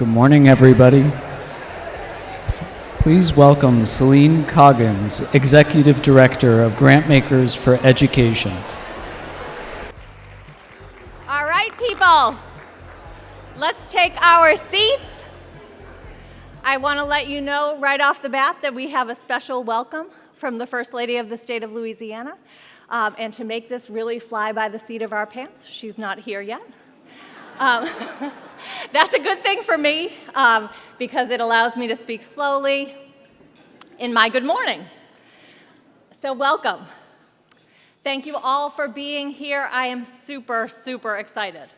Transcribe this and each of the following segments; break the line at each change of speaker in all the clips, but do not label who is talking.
Good morning, everybody. Please welcome Celine Coggins, Executive Director of Grantmakers for Education.
All right, people, let's take our seats. I want to let you know right off the bat that we have a special welcome from the First Lady of the state of Louisiana. And to make this really fly by the seat of our pants, she's not here yet. That's a good thing for me because it allows me to speak slowly in my good morning. So welcome. Thank you all for being here. I am super, super excited.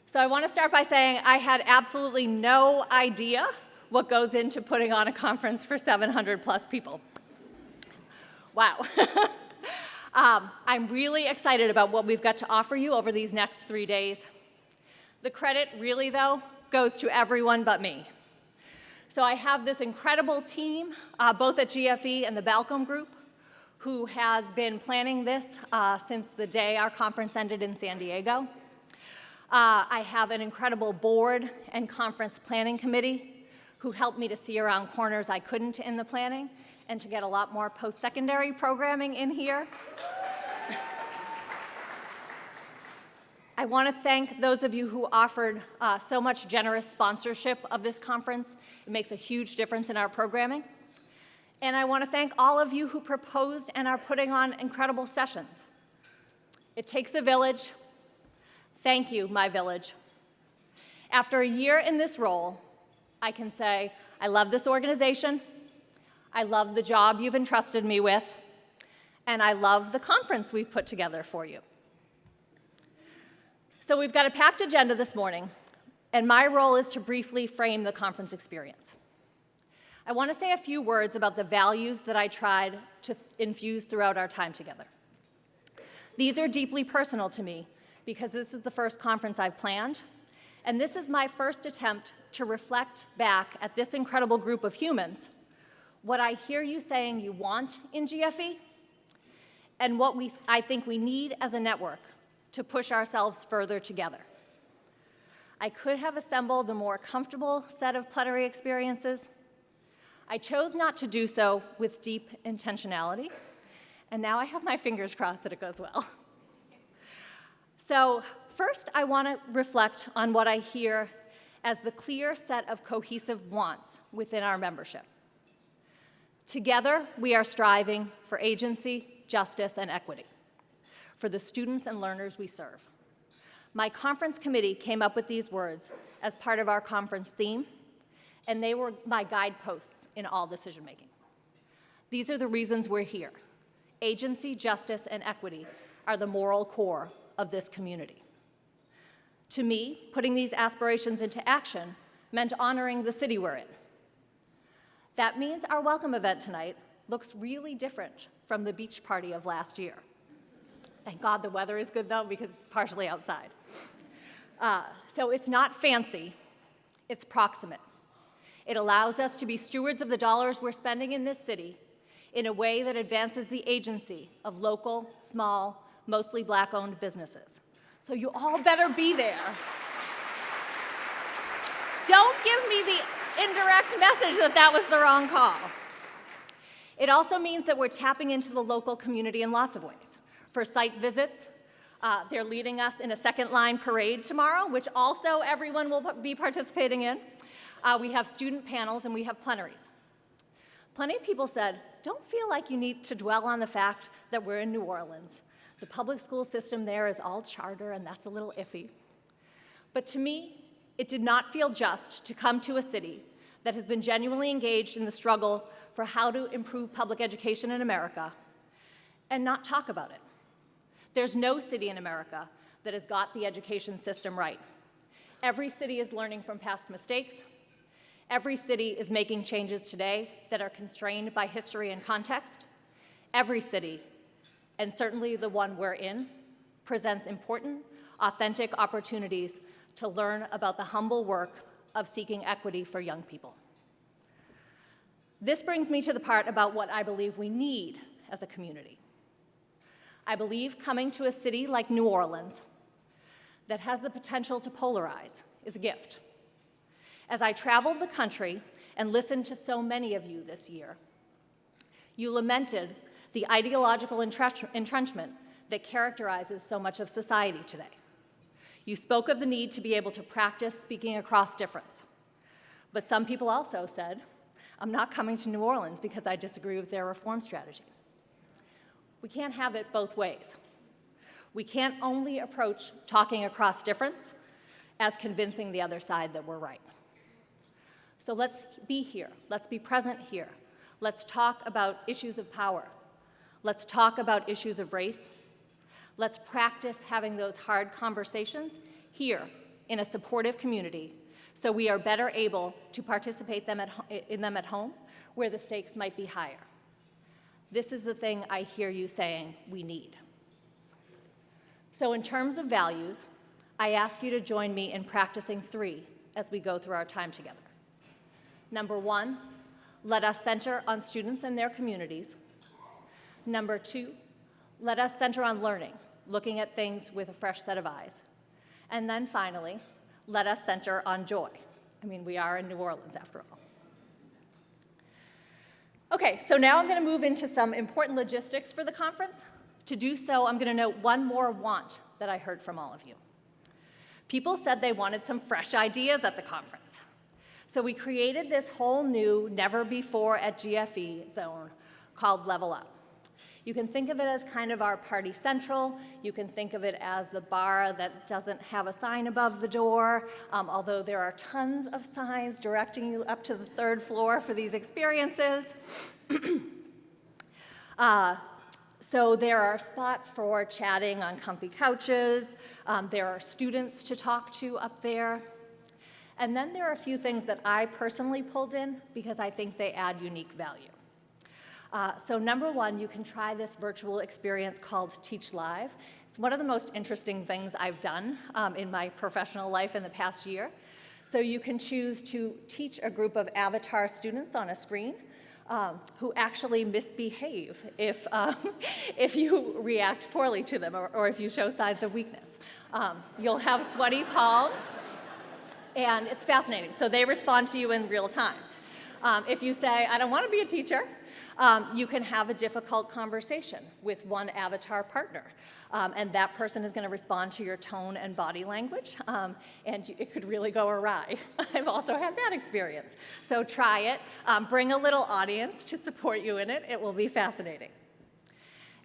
So I want to start by saying I had absolutely no idea what goes into putting on a conference for 700 plus people. Wow. I'm really excited about what we've got to offer you over these next 3 days. The credit really, though, goes to everyone but me. So I have this incredible team, both at GFE and the Balcom Group, who has been planning this since the day our conference ended in San Diego. I have an incredible board and conference planning committee who helped me to see around corners I couldn't in the planning and to get a lot more post-secondary programming in here. I want to thank those of you who offered so much generous sponsorship of this conference. It makes a huge difference in our programming. And I want to thank all of you who proposed and are putting on incredible sessions. It takes a village. Thank you, my village. After a year in this role, I can say I love this organization, I love the job you've entrusted me with, and I love the conference we've put together for you. So we've got a packed agenda this morning, and my role is to briefly frame the conference experience. I want to say a few words about the values that I tried to infuse throughout our time together. These are deeply personal to me because this is the first conference I've planned, and this is my first attempt to reflect back at this incredible group of humans, what I hear you saying you want in GFE, and what I think we need as a network to push ourselves further together. I could have assembled a more comfortable set of plenary experiences. I chose not to do so with deep intentionality, and now I have my fingers crossed that it goes well. So first, I want to reflect on what I hear as the clear set of cohesive wants within our membership. Together, we are striving for agency, justice, and equity for the students and learners we serve. My conference committee came up with these words as part of our conference theme, and they were my guideposts in all decision-making. These are the reasons we're here. Agency, justice, and equity are the moral core of this community. To me, putting these aspirations into action meant honoring the city we're in. That means our welcome event tonight looks really different from the beach party of last year. Thank God the weather is good, though, because it's partially outside. So it's not fancy, it's proximate. It allows us to be stewards of the dollars we're spending in this city in a way that advances the agency of local, small, mostly Black-owned businesses. So you all better be there. Don't give me the indirect message that that was the wrong call. It also means that we're tapping into the local community in lots of ways. For site visits, they're leading us in a second line parade tomorrow, which also everyone will be participating in. We have student panels and we have plenaries. Plenty of people said, don't feel like you need to dwell on the fact that we're in New Orleans. The public school system there is all charter and that's a little iffy. But to me, it did not feel just to come to a city that has been genuinely engaged in the struggle for how to improve public education in America and not talk about it. There's no city in America that has got the education system right. Every city is learning from past mistakes. Every city is making changes today that are constrained by history and context. Every city, and certainly the one we're in, presents important, authentic opportunities to learn about the humble work of seeking equity for young people. This brings me to the part about what I believe we need as a community. I believe coming to a city like New Orleans that has the potential to polarize is a gift. As I traveled the country and listened to so many of you this year, you lamented the ideological entrenchment that characterizes so much of society today. You spoke of the need to be able to practice speaking across difference. But some people also said, I'm not coming to New Orleans because I disagree with their reform strategy. We can't have it both ways. We can't only approach talking across difference as convincing the other side that we're right. So let's be here. Let's be present here. Let's talk about issues of power. Let's talk about issues of race. Let's practice having those hard conversations here in a supportive community so we are better able to participate in them at home where the stakes might be higher. This is the thing I hear you saying we need. So in terms of values, I ask you to join me in practicing 3 as we go through our time together. Number 1, let us center on students and their communities. Number 2, let us center on learning, looking at things with a fresh set of eyes. And then finally, let us center on joy. I mean, we are in New Orleans after all. Okay, so now I'm going to move into some important logistics for the conference. To do so, I'm going to note one more want that I heard from all of you. People said they wanted some fresh ideas at the conference. So we created this whole new, never before at GFE zone called Level Up. You can think of it as kind of our party central. You can think of it as the bar that doesn't have a sign above the door, although there are tons of signs directing you up to the 3rd floor for these experiences. So there are spots for chatting on comfy couches. There are students to talk to up there. And then there are a few things that I personally pulled in because I think they add unique value. So number 1, you can try this virtual experience called Teach Live. It's one of the most interesting things I've done in my professional life in the past year. So you can choose to teach a group of avatar students on a screen who actually misbehave if you react poorly to them or if you show signs of weakness. You'll have sweaty palms, and it's fascinating. So they respond to you in real time. If you say, I don't want to be a teacher, you can have a difficult conversation with one avatar partner. And that person is going to respond to your tone and body language, and it could really go awry. I've also had that experience. So try it. Bring a little audience to support you in it. It will be fascinating.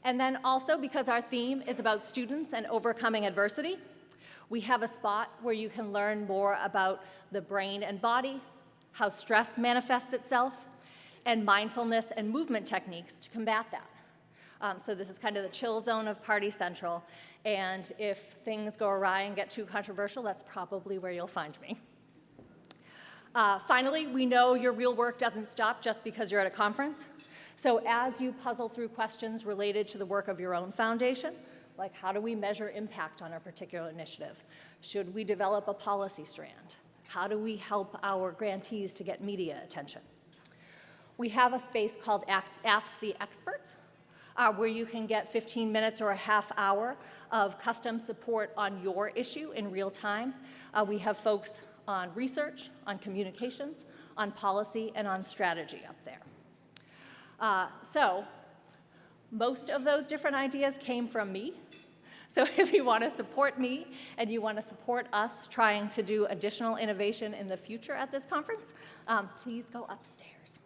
And then also, because our theme is about students and overcoming adversity, we have a spot where you can learn more about the brain and body, how stress manifests itself, and mindfulness and movement techniques to combat that. So this is kind of the chill zone of Party Central, and if things go awry and get too controversial, that's probably where you'll find me. Finally, we know your real work doesn't stop just because you're at a conference. So as you puzzle through questions related to the work of your own foundation, like how do we measure impact on a particular initiative? Should we develop a policy strand? How do we help our grantees to get media attention? We have a space called Ask the Experts, where you can get 15 minutes or a half hour of custom support on your issue in real time. We have folks on research, on communications, on policy, and on strategy up there. So most of those different ideas came from me. So if you want to support me and you want to support us trying to do additional innovation in the future at this conference, please go upstairs.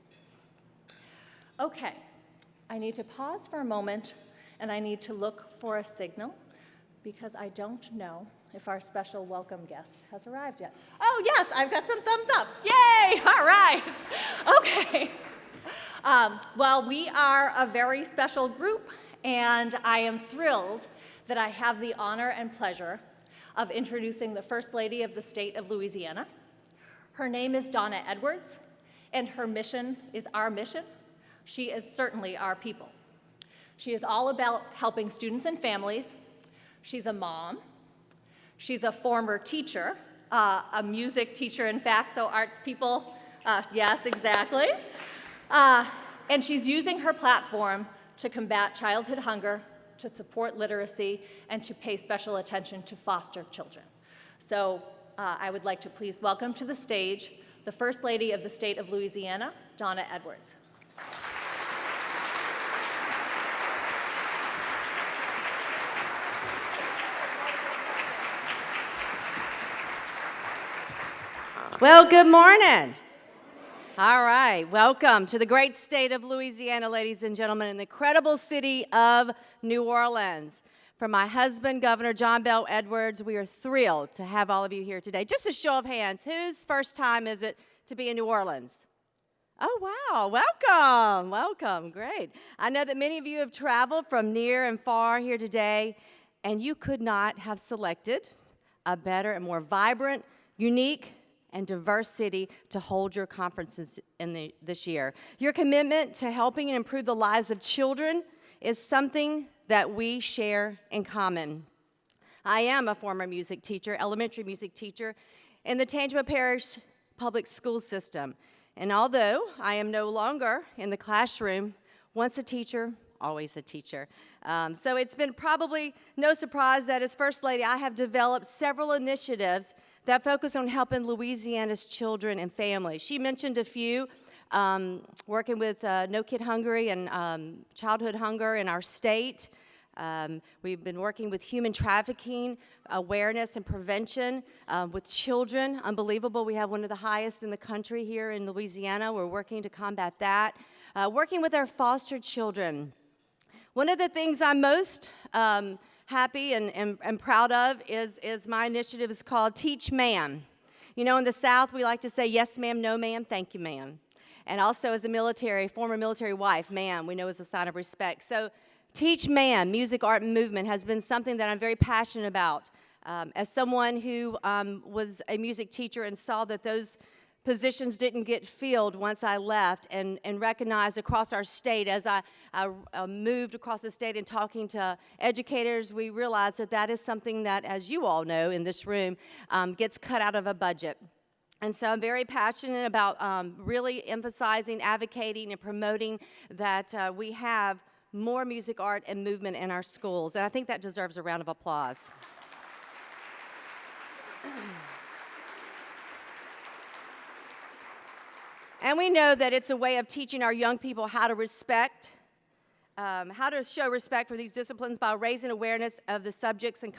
Okay, I need to pause for a moment, and I need to look for a signal because I don't know if our special welcome guest has arrived yet. Oh, yes, I've got some thumbs ups. Yay! All right. Okay. Well, we are a very special group, and I am thrilled that I have the honor and pleasure of introducing the First Lady of the state of Louisiana. Her name is Donna Edwards, and her mission is our mission. She is certainly our people. She is all about helping students and families. She's a mom. She's a former teacher, a music teacher, in fact, so arts people, yes, exactly. And she's using her platform to combat childhood hunger, to support literacy, and to pay special attention to foster children. So I would like to please welcome to the stage the First Lady of the State of Louisiana, Donna Edwards.
Well, good morning. All right, welcome to the great state of Louisiana, ladies and gentlemen, in the incredible city of New Orleans. For my husband, Governor John Bel Edwards, we are thrilled to have all of you here today. Just a show of hands, whose first time is it to be in New Orleans? Oh, wow, welcome, great. I know that many of you have traveled from near and far here today, and you could not have selected a better and more vibrant, unique, and diverse city to hold your conferences in this year. Your commitment to helping and improve the lives of children is something that we share in common. I am a former music teacher, elementary music teacher, in the Tangipahoa Parish Public School System. And although I am no longer in the classroom, once a teacher, always a teacher. So it's been probably no surprise that as First Lady, I have developed several initiatives that focus on helping Louisiana's children and families. She mentioned a few, working with No Kid Hungry and childhood hunger in our state. We've been working with human trafficking, awareness and prevention with children. Unbelievable, we have one of the highest in the country here in Louisiana. We're working to combat that. Working with our foster children. One of the things I'm most happy and proud of is my initiative is called Teach Ma'am. You know, in the South, we like to say, yes, ma'am, no, ma'am, thank you, ma'am. And also as a former military wife, ma'am, we know is a sign of respect. So Teach Ma'am, music, art, and movement has been something that I'm very passionate about. As someone who was a music teacher and saw that those positions didn't get filled once I left, and recognized across our state as I moved across the state and talking to educators, we realized that that is something that, as you all know in this room, gets cut out of a budget. And so I'm very passionate about really emphasizing, advocating, and promoting that we have more music, art, and movement in our schools. And I think that deserves a round of applause. And we know that it's a way of teaching our young people how to show respect for these disciplines by raising awareness of the subjects and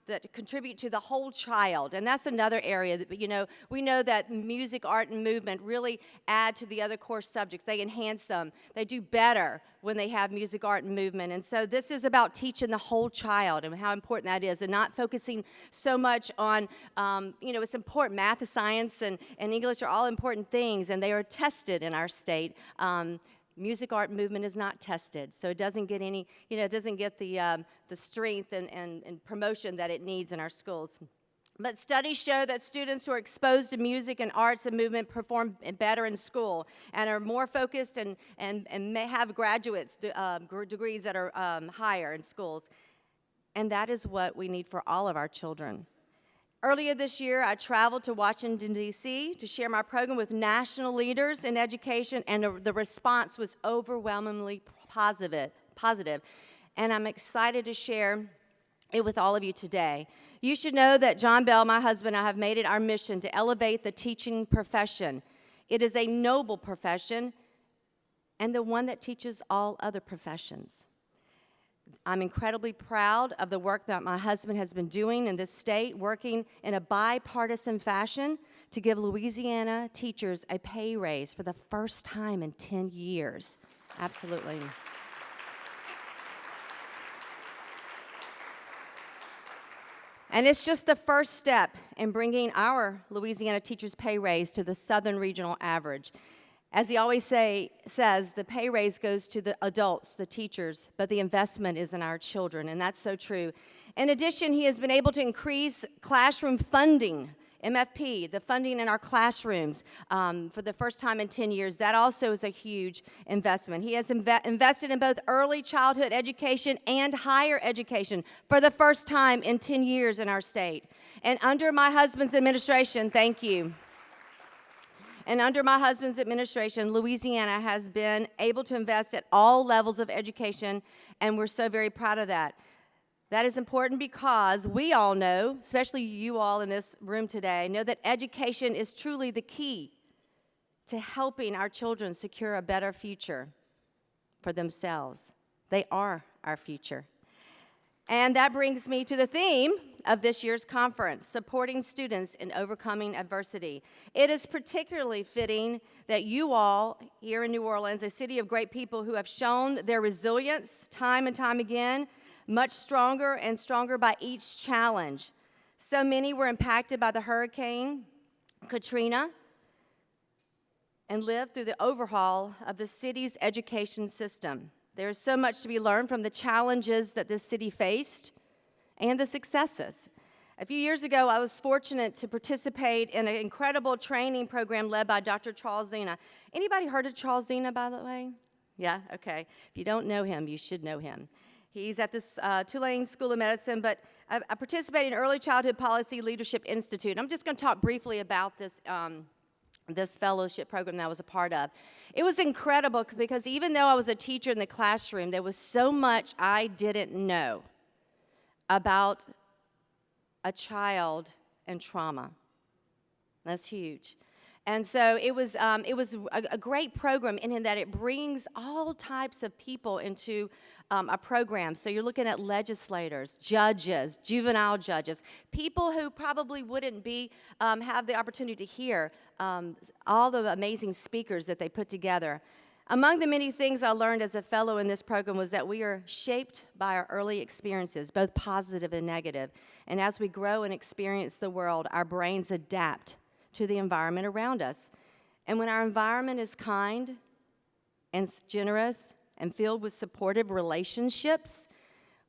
that contribute to the whole child. And that's another area that, you know, we know that music, art, and movement really add to the other core subjects. They enhance them. They do better when they have music, art, and movement. And so this is about teaching the whole child and how important that is, and not focusing so much on, you know, it's important. Math, science, and English are all important things, and they are tested in our state. Music, art, movement is not tested, so it doesn't get any, you know, it doesn't get the strength and promotion that it needs in our schools. But studies show that students who are exposed to music and arts and movement perform better in school and are more focused and may have graduates degrees that are higher in schools. And that is what we need for all of our children. Earlier this year, I traveled to Washington, D.C. to share my program with national leaders in education, and the response was overwhelmingly positive. And I'm excited to share it with all of you today. You should know that John Bel, my husband, and I have made it our mission to elevate the teaching profession. It is a noble profession and the one that teaches all other professions. I'm incredibly proud of the work that my husband has been doing in this state, working in a bipartisan fashion to give Louisiana teachers a pay raise for the first time in 10 years. Absolutely. And it's just the first step in bringing our Louisiana teachers' pay raise to the Southern regional average. As he always says, the pay raise goes to the adults, the teachers, but the investment is in our children, and that's so true. In addition, he has been able to increase classroom funding, MFP, the funding in our classrooms for the first time in 10 years. That also is a huge investment. He has invested in both early childhood education and higher education for the first time in 10 years in our state. And under my husband's administration, thank you. And under my husband's administration, Louisiana has been able to invest at all levels of education, and we're so very proud of that. That is important because we all know, especially you all in this room today, know that education is truly the key to helping our children secure a better future for themselves. They are our future. And that brings me to the theme of this year's conference, supporting students in overcoming adversity. It is particularly fitting that you all here in New Orleans, a city of great people who have shown their resilience time and time again, much stronger and stronger by each challenge. So many were impacted by the Hurricane Katrina and lived through the overhaul of the city's education system. There is so much to be learned from the challenges that this city faced and the successes. A few years ago, I was fortunate to participate in an incredible training program led by Dr. Charles Zena. Anybody heard of Charles Zena, by the way? Yeah, okay. If you don't know him, you should know him. He's at this Tulane School of Medicine, but I participated in Early Childhood Policy Leadership Institute. I'm just going to talk briefly about this this fellowship program that I was a part of. It was incredible because even though I was a teacher in the classroom, there was so much I didn't know about a child and trauma. That's huge. And so it was a great program in that it brings all types of people into a program. So you're looking at legislators, judges, juvenile judges, people who probably wouldn't have the opportunity to hear all the amazing speakers that they put together. Among the many things I learned as a fellow in this program was that we are shaped by our early experiences, both positive and negative. And as we grow and experience the world, our brains adapt to the environment around us. And when our environment is kind and generous and filled with supportive relationships,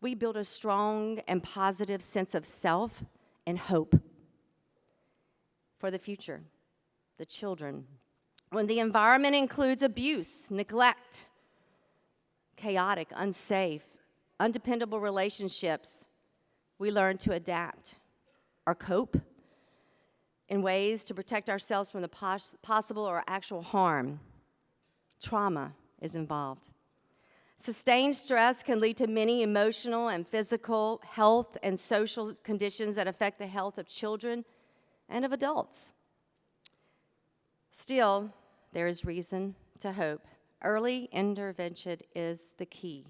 we build a strong and positive sense of self and hope for the future, the children. When the environment includes abuse, neglect, chaotic, unsafe, undependable relationships, we learn to adapt or cope in ways to protect ourselves from the possible or actual harm. Trauma is involved. Sustained stress can lead to many emotional and physical health and social conditions that affect the health of children and of adults. Still, there is reason to hope. Early intervention is the key.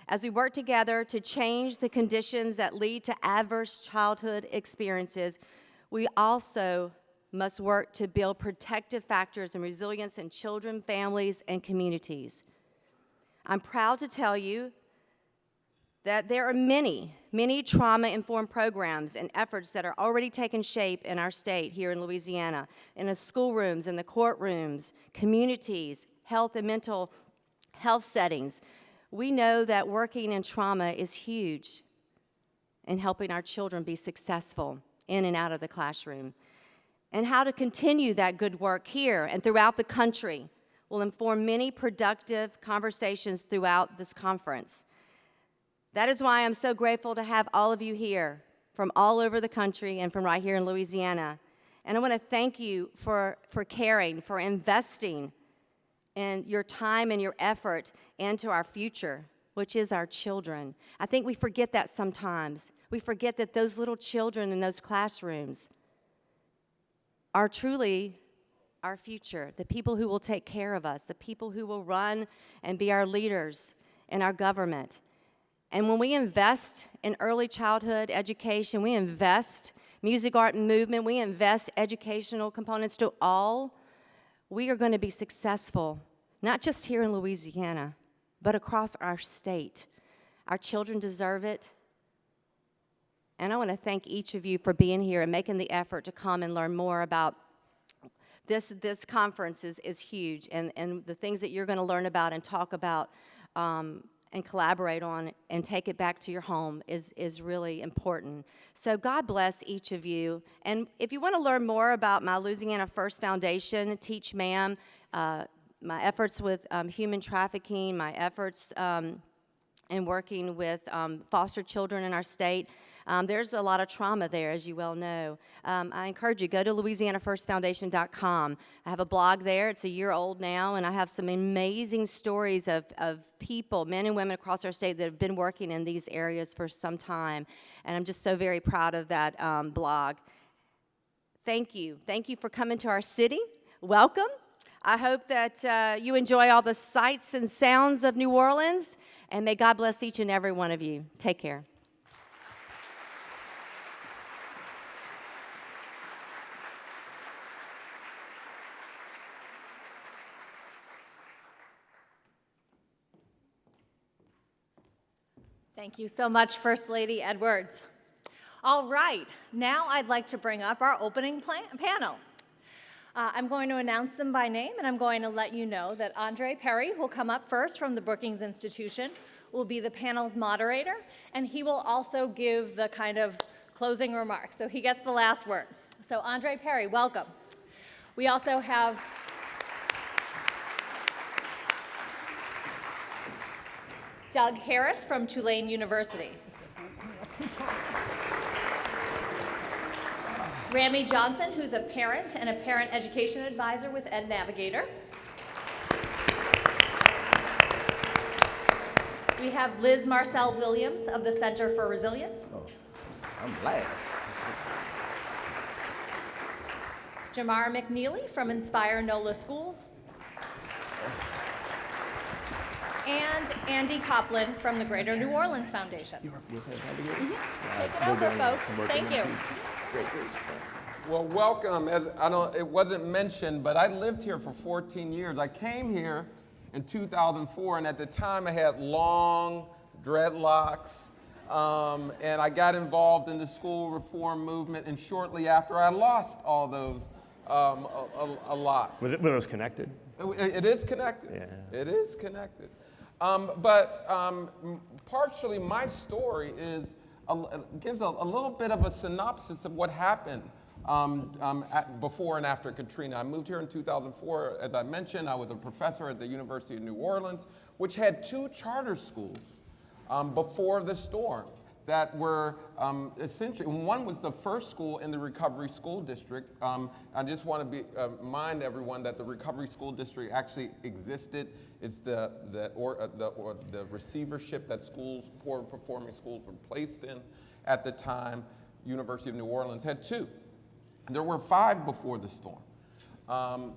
As we work together to change the conditions that lead to adverse childhood experiences, we also must work to build protective factors and resilience in children, families, and communities. I'm proud to tell you that there are many trauma-informed programs and efforts that are already taking shape in our state here in Louisiana, in the schoolrooms, in the courtrooms, communities, health and mental health settings. We know that working in trauma is huge in helping our children be successful in and out of the classroom. And how to continue that good work here and throughout the country will inform many productive conversations throughout this conference. That is why I'm so grateful to have all of you here from all over the country and from right here in Louisiana. And I want to thank you for caring, for investing in your time and your effort into our future, which is our children. I think we forget that sometimes. We forget that those little children in those classrooms are truly our future, the people who will take care of us, the people who will run and be our leaders in our government. And when we invest in early childhood education, we invest music, art, and movement, we invest educational components to all, we are going to be successful, not just here in Louisiana, but across our state. Our children deserve it. And I want to thank each of you for being here and making the effort to come and learn more about this conference is huge. And the things that you're going to learn about and talk about and collaborate on and take it back to your home is really important. So God bless each of you. And if you want to learn more about my Louisiana First Foundation, Teach Ma'am, my efforts with human trafficking, my efforts in working with foster children in our state, there's a lot of trauma there, as you well know. I encourage you, go to LouisianaFirstFoundation.com. I have a blog there. It's a year old now, and I have some amazing stories of people, men and women across our state that have been working in these areas for some time, and I'm just so very proud of that blog. Thank you. Thank you for coming to our city. Welcome. I hope that you enjoy all the sights and sounds of New Orleans, and may God bless each and every one of you. Take care.
Thank you so much, First Lady Edwards. All right, now I'd like to bring up our opening panel. I'm going to announce them by name, and I'm going to let you know that Andre Perry, who'll come up first from the Brookings Institution, will be the panel's moderator, and he will also give the kind of closing remarks, so he gets the last word. So Andre Perry, welcome. We also have Doug Harris from Tulane University. Rameisha Johnson, who's a parent and a parent education advisor with Ed Navigator. We have Liz Marcell Williams of the Center for Resilience.
Oh, I'm last.
Jamar McKneely from InspireNOLA Schools. And Andy Kopplin from the Greater New Orleans Foundation.
You work with Ed Navigator?
Take it over, folks. Thank you.
Great.
Well, welcome. It wasn't mentioned, but I lived here for 14 years. I came here in 2004, and at the time I had long dreadlocks, and I got involved in the school reform movement, and shortly after I lost all those a lot.
Were those connected?
It is connected.
Yeah.
It is connected. Partially my story gives a little bit of a synopsis of what happened before and after Katrina. I moved here in 2004. As I mentioned, I was a professor at the University of New Orleans, which had 2 charter schools before the storm that were essentially, one was the first school in the Recovery School District. I just want to remind everyone that the Recovery School District actually existed. It's the receivership that schools, poor performing schools, were placed in at the time. University of New Orleans had 2. There were 5 before the storm.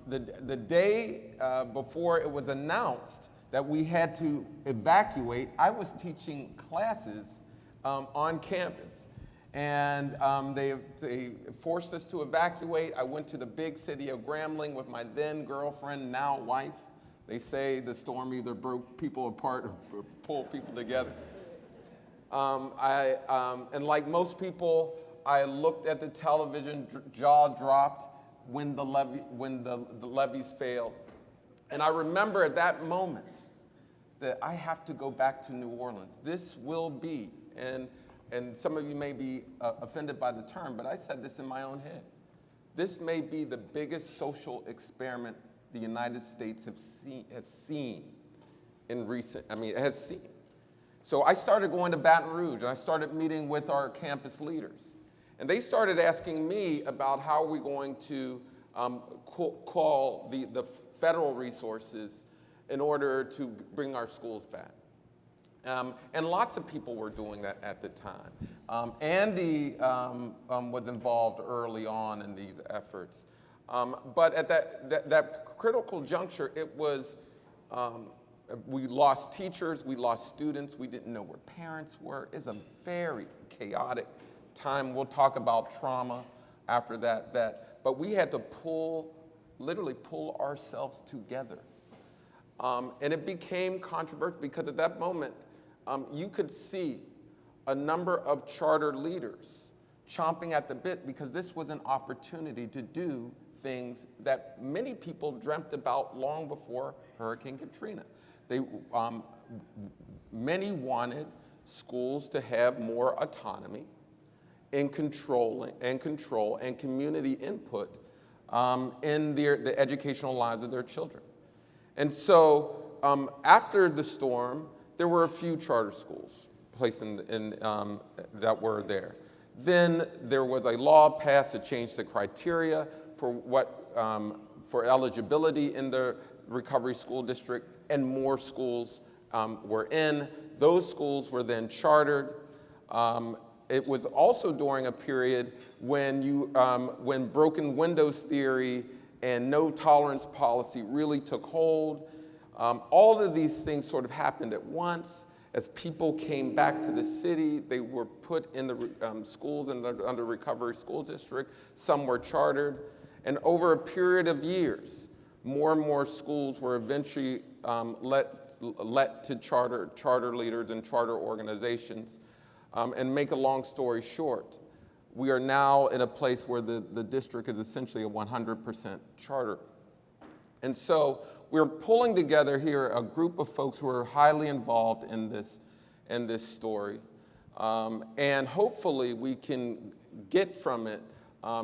The day before it was announced that we had to evacuate, I was teaching classes on campus. And they forced us to evacuate. I went to the big city of Grambling with my then girlfriend, now wife. They say the storm either broke people apart or pulled people together. And like most people, I looked at the television, jaw dropped when the levees failed. And I remember at that moment that I have to go back to New Orleans. This will be, and some of you may be offended by the term, but I said this in my own head. This may be the biggest social experiment the United States has seen in recent, it has seen. So I started going to Baton Rouge, and I started meeting with our campus leaders. And they started asking me about how we're going to call the federal resources in order to bring our schools back. And lots of people were doing that at the time. Andy was involved early on in these efforts. But at that critical juncture, it was, we lost teachers, we lost students, we didn't know where parents were. It's a very chaotic time. We'll talk about trauma after that. But we had to literally pull ourselves together. And it became controversial because at that moment, you could see a number of charter leaders chomping at the bit because this was an opportunity to do things that many people dreamt about long before Hurricane Katrina. Many wanted schools to have more autonomy in control and community input in the educational lives of their children. And so after the storm, there were a few charter schools placed that were there. Then there was a law passed to change the criteria for eligibility in the Recovery School District, and more schools were in. Those schools were then chartered. It was also during a period when broken windows theory and no tolerance policy really took hold. All of these things sort of happened at once. As people came back to the city, they were put in the schools under Recovery School District. Some were chartered. And over a period of years, more and more schools were eventually let to charter leaders and charter organizations. And make a long story short, we are now in a place where the district is essentially a 100% charter. And so we're pulling together here a group of folks who are highly involved in this story. And hopefully we can get from it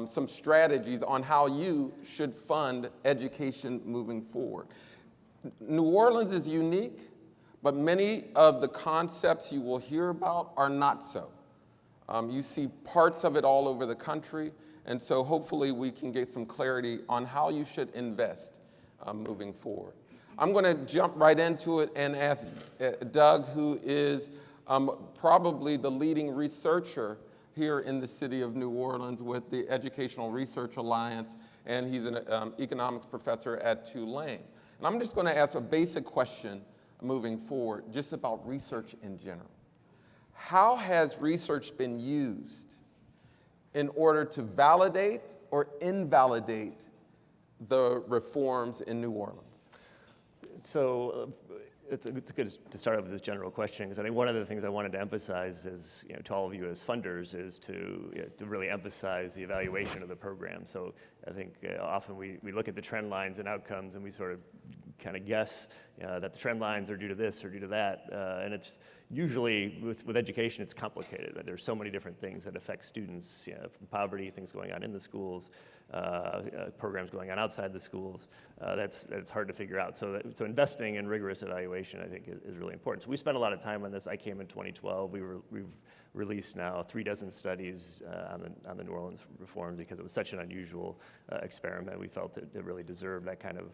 some strategies on how you should fund education moving forward. New Orleans is unique, but many of the concepts you will hear about are not so. You see parts of it all over the country, and so hopefully we can get some clarity on how you should invest moving forward. I'm going to jump right into it and ask Doug, who is probably the leading researcher here in the city of New Orleans with the Educational Research Alliance, and he's an economics professor at Tulane. And I'm just going to ask a basic question moving forward, just about research in general. How has research been used in order to validate or invalidate the reforms in New Orleans?
So it's good to start off with this general question, because I think one of the things I wanted to emphasize is, to all of you as funders, is to really emphasize the evaluation of the program. So I think often we look at the trend lines and outcomes, and we sort of kind of guess that the trend lines are due to this or due to that, and it's usually with education it's complicated. There's so many different things that affect students, from poverty, things going on in the schools, programs going on outside the schools. That's hard to figure out. So investing in rigorous evaluation, I think, is really important. So we spent a lot of time on this. I came in 2012. We've released now 36 studies on the New Orleans reforms, because it was such an unusual experiment. We felt it really deserved that kind of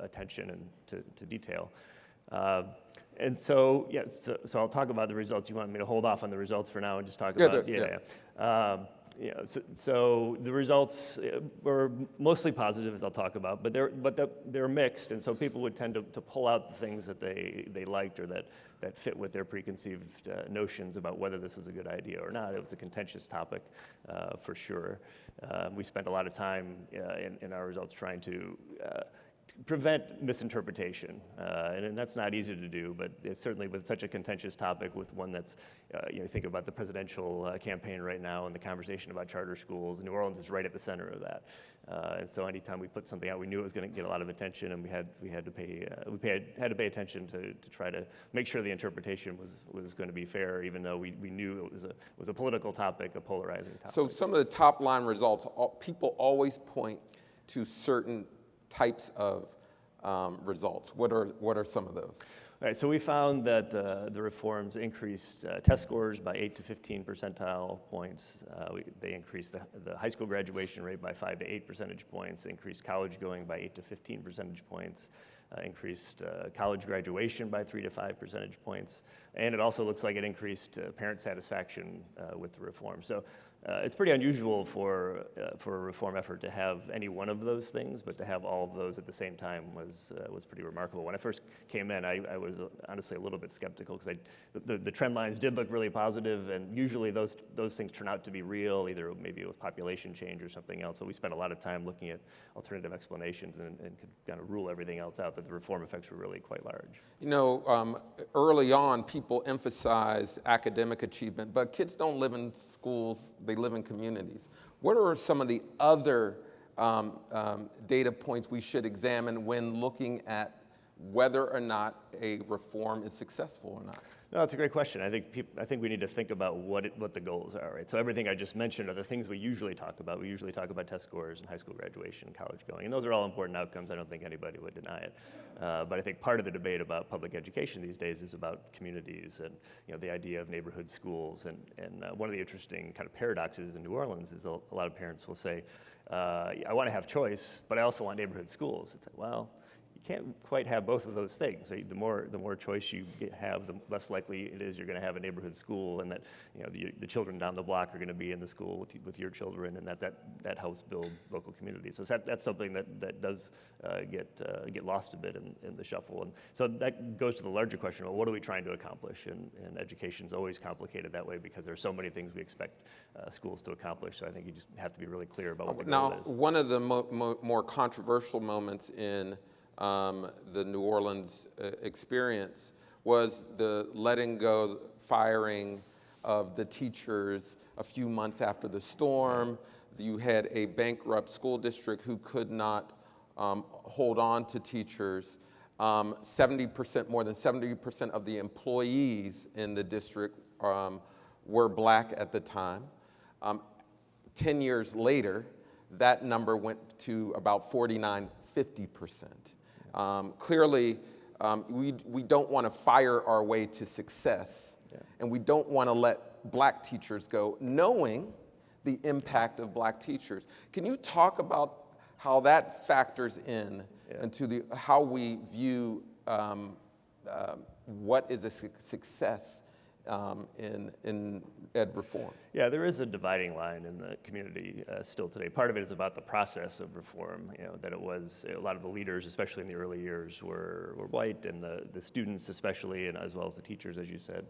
attention and to detail. And so, so I'll talk about the results. You want me to hold off on the results for now and just talk about? So the results were mostly positive, as I'll talk about, but they're mixed, and so people would tend to pull out the things that they liked or that fit with their preconceived notions about whether this is a good idea or not. It was a contentious topic, for sure. We spent a lot of time in our results trying to prevent misinterpretation, and that's not easy to do, but it's certainly with such a contentious topic, with one that's, think about the presidential campaign right now and the conversation about charter schools. New Orleans is right at the center of that, and so anytime we put something out, we knew it was going to get a lot of attention, and we had to pay attention to try to make sure the interpretation was going to be fair, even though we knew it was a political topic, a polarizing topic.
So some of the top line results, people always point to certain types of results. What are some of those?
All right, so we found that the reforms increased test scores by 8 to 15 percentile points. They increased the high school graduation rate by 5 to 8 percentage points, increased college going by 8 to 15 percentage points, increased college graduation by 3 to 5 percentage points, and it also looks like it increased parent satisfaction with the reform. So it's pretty unusual for a reform effort to have any one of those things, but to have all of those at the same time was pretty remarkable. When I first came in, I was honestly a little bit skeptical, because the trend lines did look really positive, and usually those things turn out to be real, either maybe it was population change or something else. But we spent a lot of time looking at alternative explanations and could kind of rule everything else out, that the reform effects were really quite large.
Early on, people emphasize academic achievement, but kids don't live in schools, they live in communities. What are some of the other data points we should examine when looking at whether or not a reform is successful or not?
No, that's a great question. I think we need to think about what the goals are, right? So everything I just mentioned are the things we usually talk about. We usually talk about test scores and high school graduation and college going, and those are all important outcomes. I don't think anybody would deny it. But I think part of the debate about public education these days is about communities and the idea of neighborhood schools. And one of the interesting kind of paradoxes in New Orleans is a lot of parents will say, I want to have choice, but I also want neighborhood schools. It's like, well, can't quite have both of those things. So the more choice you have, the less likely it is you're going to have a neighborhood school, and that the children down the block are going to be in the school with your children, and that helps build local communities. So that's something that does get lost a bit in the shuffle. And so that goes to the larger question: well, what are we trying to accomplish? And education is always complicated that way because there are so many things we expect schools to accomplish. So I think you just have to be really clear about what the goal is.
Now, one of the more controversial moments in the New Orleans experience was the letting go, firing of the teachers a few months after the storm. You had a bankrupt school district who could not hold on to teachers. 70%, more than 70% of the employees in the district were Black at the time. 10 years later, that number went to about 49, 50%. Clearly, we don't want to fire our way to success, and we don't want to let Black teachers go, knowing the impact of Black teachers. Can you talk about how that factors into how we view what is a success in ed reform?
Yeah, there is a dividing line in the community still today. Part of it is about the process of reform, that it was a lot of the leaders, especially in the early years, were white, and the students especially, and as well as the teachers, as you said,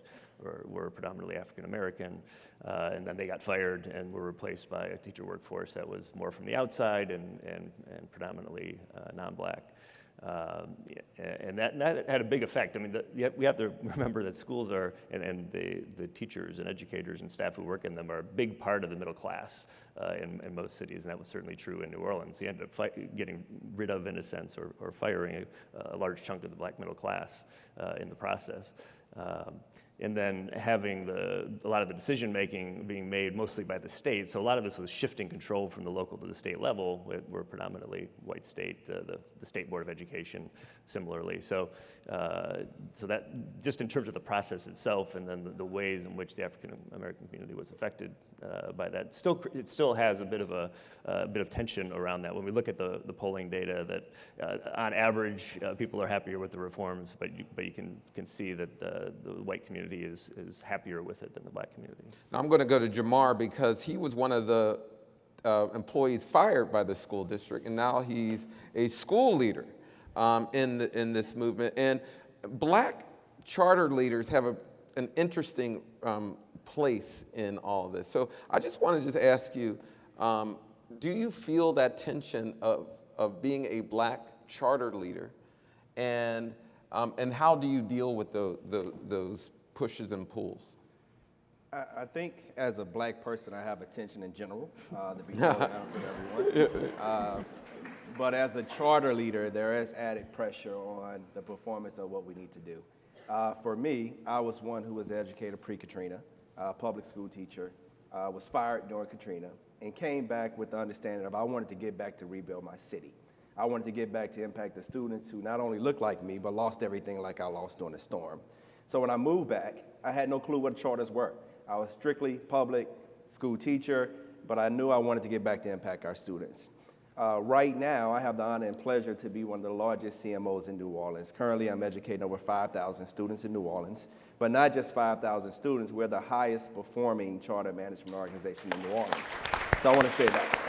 were predominantly African American, and then they got fired and were replaced by a teacher workforce that was more from the outside and predominantly non-Black. And that had a big effect. I mean, we have to remember that schools are, and the teachers and educators and staff who work in them are a big part of the middle class in most cities, and that was certainly true in New Orleans. You ended up getting rid of, in a sense, or firing a large chunk of the Black middle class in the process. And then having a lot of the decision-making being made mostly by the state. So a lot of this was shifting control from the local to the state level. We're predominantly white state, the State Board of Education similarly. So that, just in terms of the process itself, and then the ways in which the African-American community was affected by that, it still has a bit of tension around that. When we look at the polling data, that on average, people are happier with the reforms, but you can see that the white community is happier with it than the Black community.
Now I'm going to go to Jamar because he was one of the employees fired by the school district, and now he's a school leader in this movement. And Black charter leaders have an interesting place in all this. So I just want to just ask you, do you feel that tension of being a Black charter leader, and how do you deal with those pushes and pulls?
I think as a Black person, I have attention in general, to be totally honest with everyone. But as a charter leader, there is added pressure on the performance of what we need to do. For me, I was one who was educated pre-Katrina, public school teacher, was fired during Katrina, and came back with the understanding of I wanted to get back to rebuild my city. I wanted to get back to impact the students who not only looked like me, but lost everything like I lost during the storm. So when I moved back, I had no clue what charters were. I was strictly public school teacher, but I knew I wanted to get back to impact our students. Right now, I have the honor and pleasure to be one of the largest CMOs in New Orleans. Currently, I'm educating over 5,000 students in New Orleans, but not just 5,000 students, we're the highest performing charter management organization in New Orleans. So I want to say that.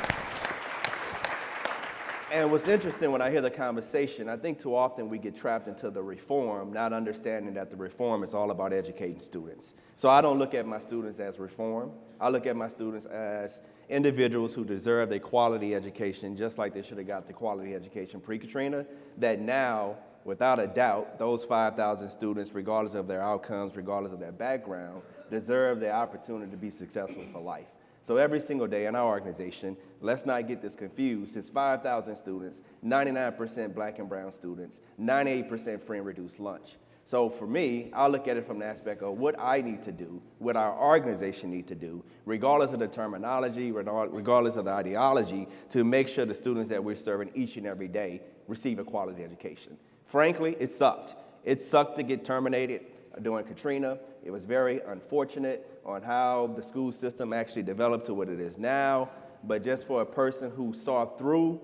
And what's interesting when I hear the conversation, I think too often we get trapped into the reform, not understanding that the reform is all about educating students. So I don't look at my students as reform. I look at my students as individuals who deserve a quality education, just like they should have got the quality education pre-Katrina, that now, without a doubt, those 5,000 students, regardless of their outcomes, regardless of their background, deserve the opportunity to be successful for life. So every single day in our organization, let's not get this confused. It's 5,000 students, 99% Black and brown students, 98% free and reduced lunch. So for me, I look at it from the aspect of what I need to do, what our organization need to do, regardless of the terminology, regardless of the ideology, to make sure the students that we're serving each and every day receive a quality education. Frankly, it sucked. It sucked to get terminated during Katrina. It was very unfortunate on how the school system actually developed to what it is now, but just for a person who saw through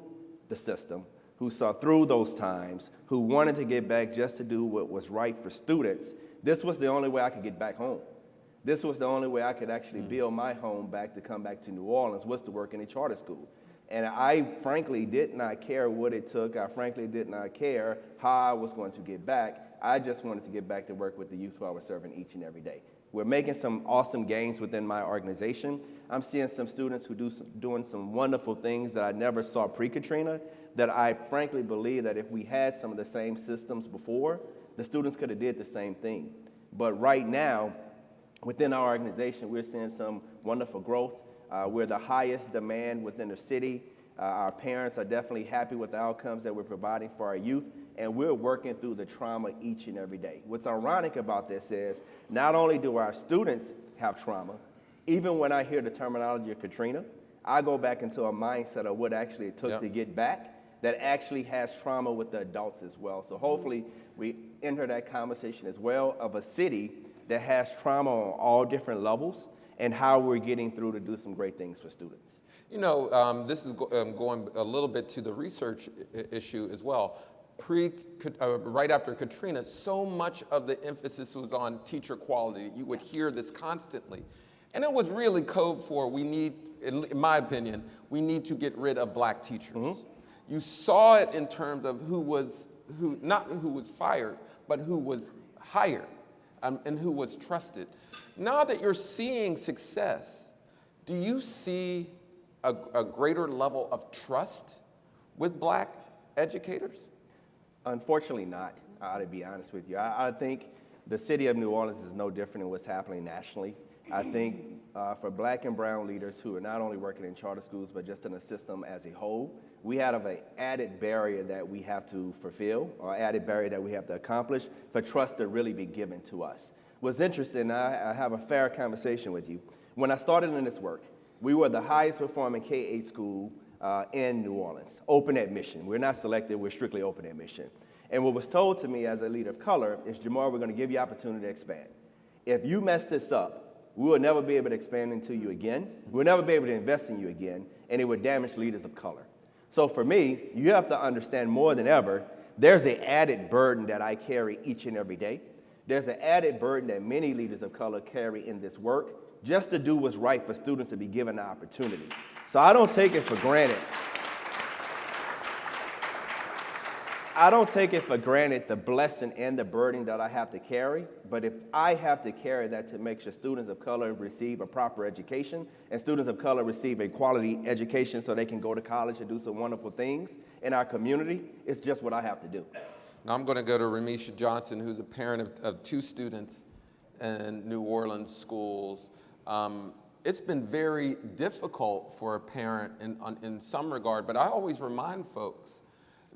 the system, who saw through those times, who wanted to get back just to do what was right for students, this was the only way I could get back home. This was the only way I could actually build my home back to come back to New Orleans, was to work in a charter school. And I frankly did not care what it took. I frankly did not care how I was going to get back. I just wanted to get back to work with the youth who I was serving each and every day. We're making some awesome gains within my organization. I'm seeing some students who doing some wonderful things that I never saw pre-Katrina, that I frankly believe that if we had some of the same systems before, the students could have did the same thing. But right now, within our organization, we're seeing some wonderful growth. We're the highest demand within the city. Our parents are definitely happy with the outcomes that we're providing for our youth, and we're working through the trauma each and every day. What's ironic about this is not only do our students have trauma, even when I hear the terminology of Katrina, I go back into a mindset of what actually it took to get back that actually has trauma with the adults as well. So hopefully we enter that conversation as well of a city that has trauma on all different levels and how we're getting through to do some great things for students.
You know, this is going a little bit to the research issue as well. Right after Katrina, so much of the emphasis was on teacher quality. You would hear this constantly. And it was really code for we need, in my opinion, we need to get rid of black teachers. Mm-hmm. You saw it in terms of not who was fired, but who was hired and who was trusted. Now that you're seeing success, do you see a greater level of trust with black educators?
Unfortunately not, to be honest with you. I think the city of New Orleans is no different than what's happening nationally. I think for black and brown leaders who are not only working in charter schools, but just in the system as a whole, we have an added barrier that we have to fulfill, or added barrier that we have to accomplish for trust to really be given to us. What's interesting, I have a fair conversation with you. When I started in this work, we were the highest performing K-8 school in New Orleans, open admission. We're not selected, we're strictly open admission. And what was told to me as a leader of color is, Jamar, we're gonna give you opportunity to expand. If you mess this up, we will never be able to expand into you again. We'll never be able to invest in you again, and it would damage leaders of color. So for me, you have to understand more than ever, there's an added burden that I carry each and every day. There's an added burden that many leaders of color carry in this work, just to do what's right for students to be given the opportunity. So I don't take it for granted. I don't take it for granted the blessing and the burden that I have to carry, but if I have to carry that to make sure students of color receive a proper education and students of color receive a quality education so they can go to college and do some wonderful things in our community, it's just what I have to do.
Now I'm going to go to Rameisha Johnson, who's a parent of two students in New Orleans schools. It's been very difficult for a parent in some regard, but I always remind folks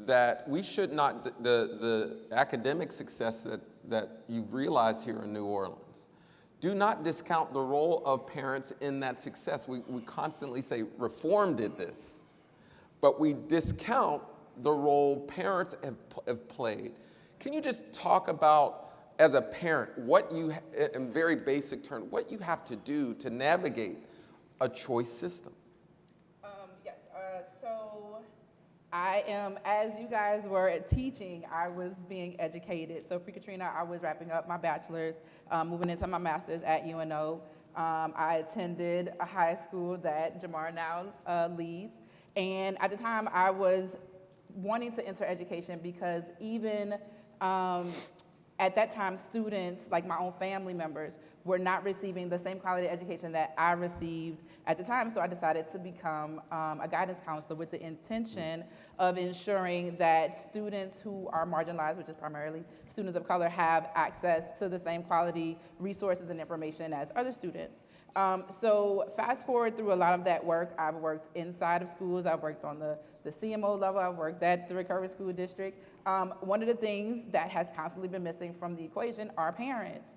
that we should not, the academic success that you've realized here in New Orleans, do not discount the role of parents in that success. We constantly say reform did this, but we discount the role parents have played. Can you just talk about, as a parent, what you, in very basic terms, what you have to do to navigate a choice system?
Yes, so I am, as you guys were teaching, I was being educated. So pre-Katrina, I was wrapping up my bachelor's, moving into my master's at UNO. I attended a high school that Jamar now leads. And at the time, I was wanting to enter education because even at that time, students, like my own family members, were not receiving the same quality education that I received at the time. So I decided to become a guidance counselor with the intention of ensuring that students who are marginalized, which is primarily students of color, have access to the same quality resources and information as other students. So fast forward through a lot of that work, I've worked inside of schools, I've worked on the CMO level, I've worked at the Recovery School District. One of the things that has constantly been missing from the equation are parents.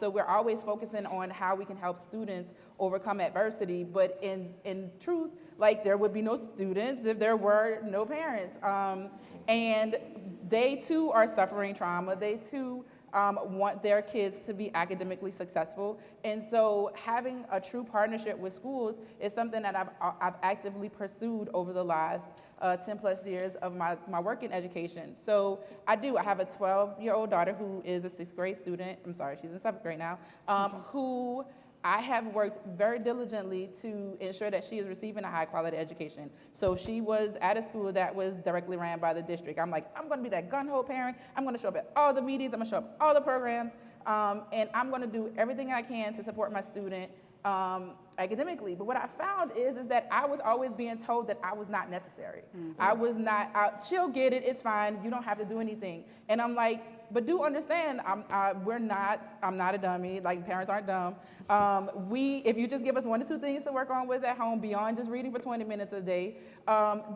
So we're always focusing on how we can help students overcome adversity, but in truth, like, there would be no students if there were no parents. And they too are suffering trauma, they too want their kids to be academically successful. And so having a true partnership with schools is something that I've actively pursued over the last 10 plus years of my work in education. So I have a 12-year-old daughter who is a 6th grade student. I'm sorry, she's in 7th grade now, who I have worked very diligently to ensure that she is receiving a high quality education. So she was at a school that was directly ran by the district. I'm like, I'm gonna be that gun-ho parent. I'm gonna show up at all the meetings. I'm gonna show up at all the programs. And I'm gonna do everything I can to support my student academically. But what I found is that I was always being told that I was not necessary. I was not, she'll get it, it's fine, you don't have to do anything. And I'm like, but do understand, I'm not a dummy, like parents aren't dumb. If you just give us 1 to 2 things to work on with at home beyond just reading for 20 minutes a day,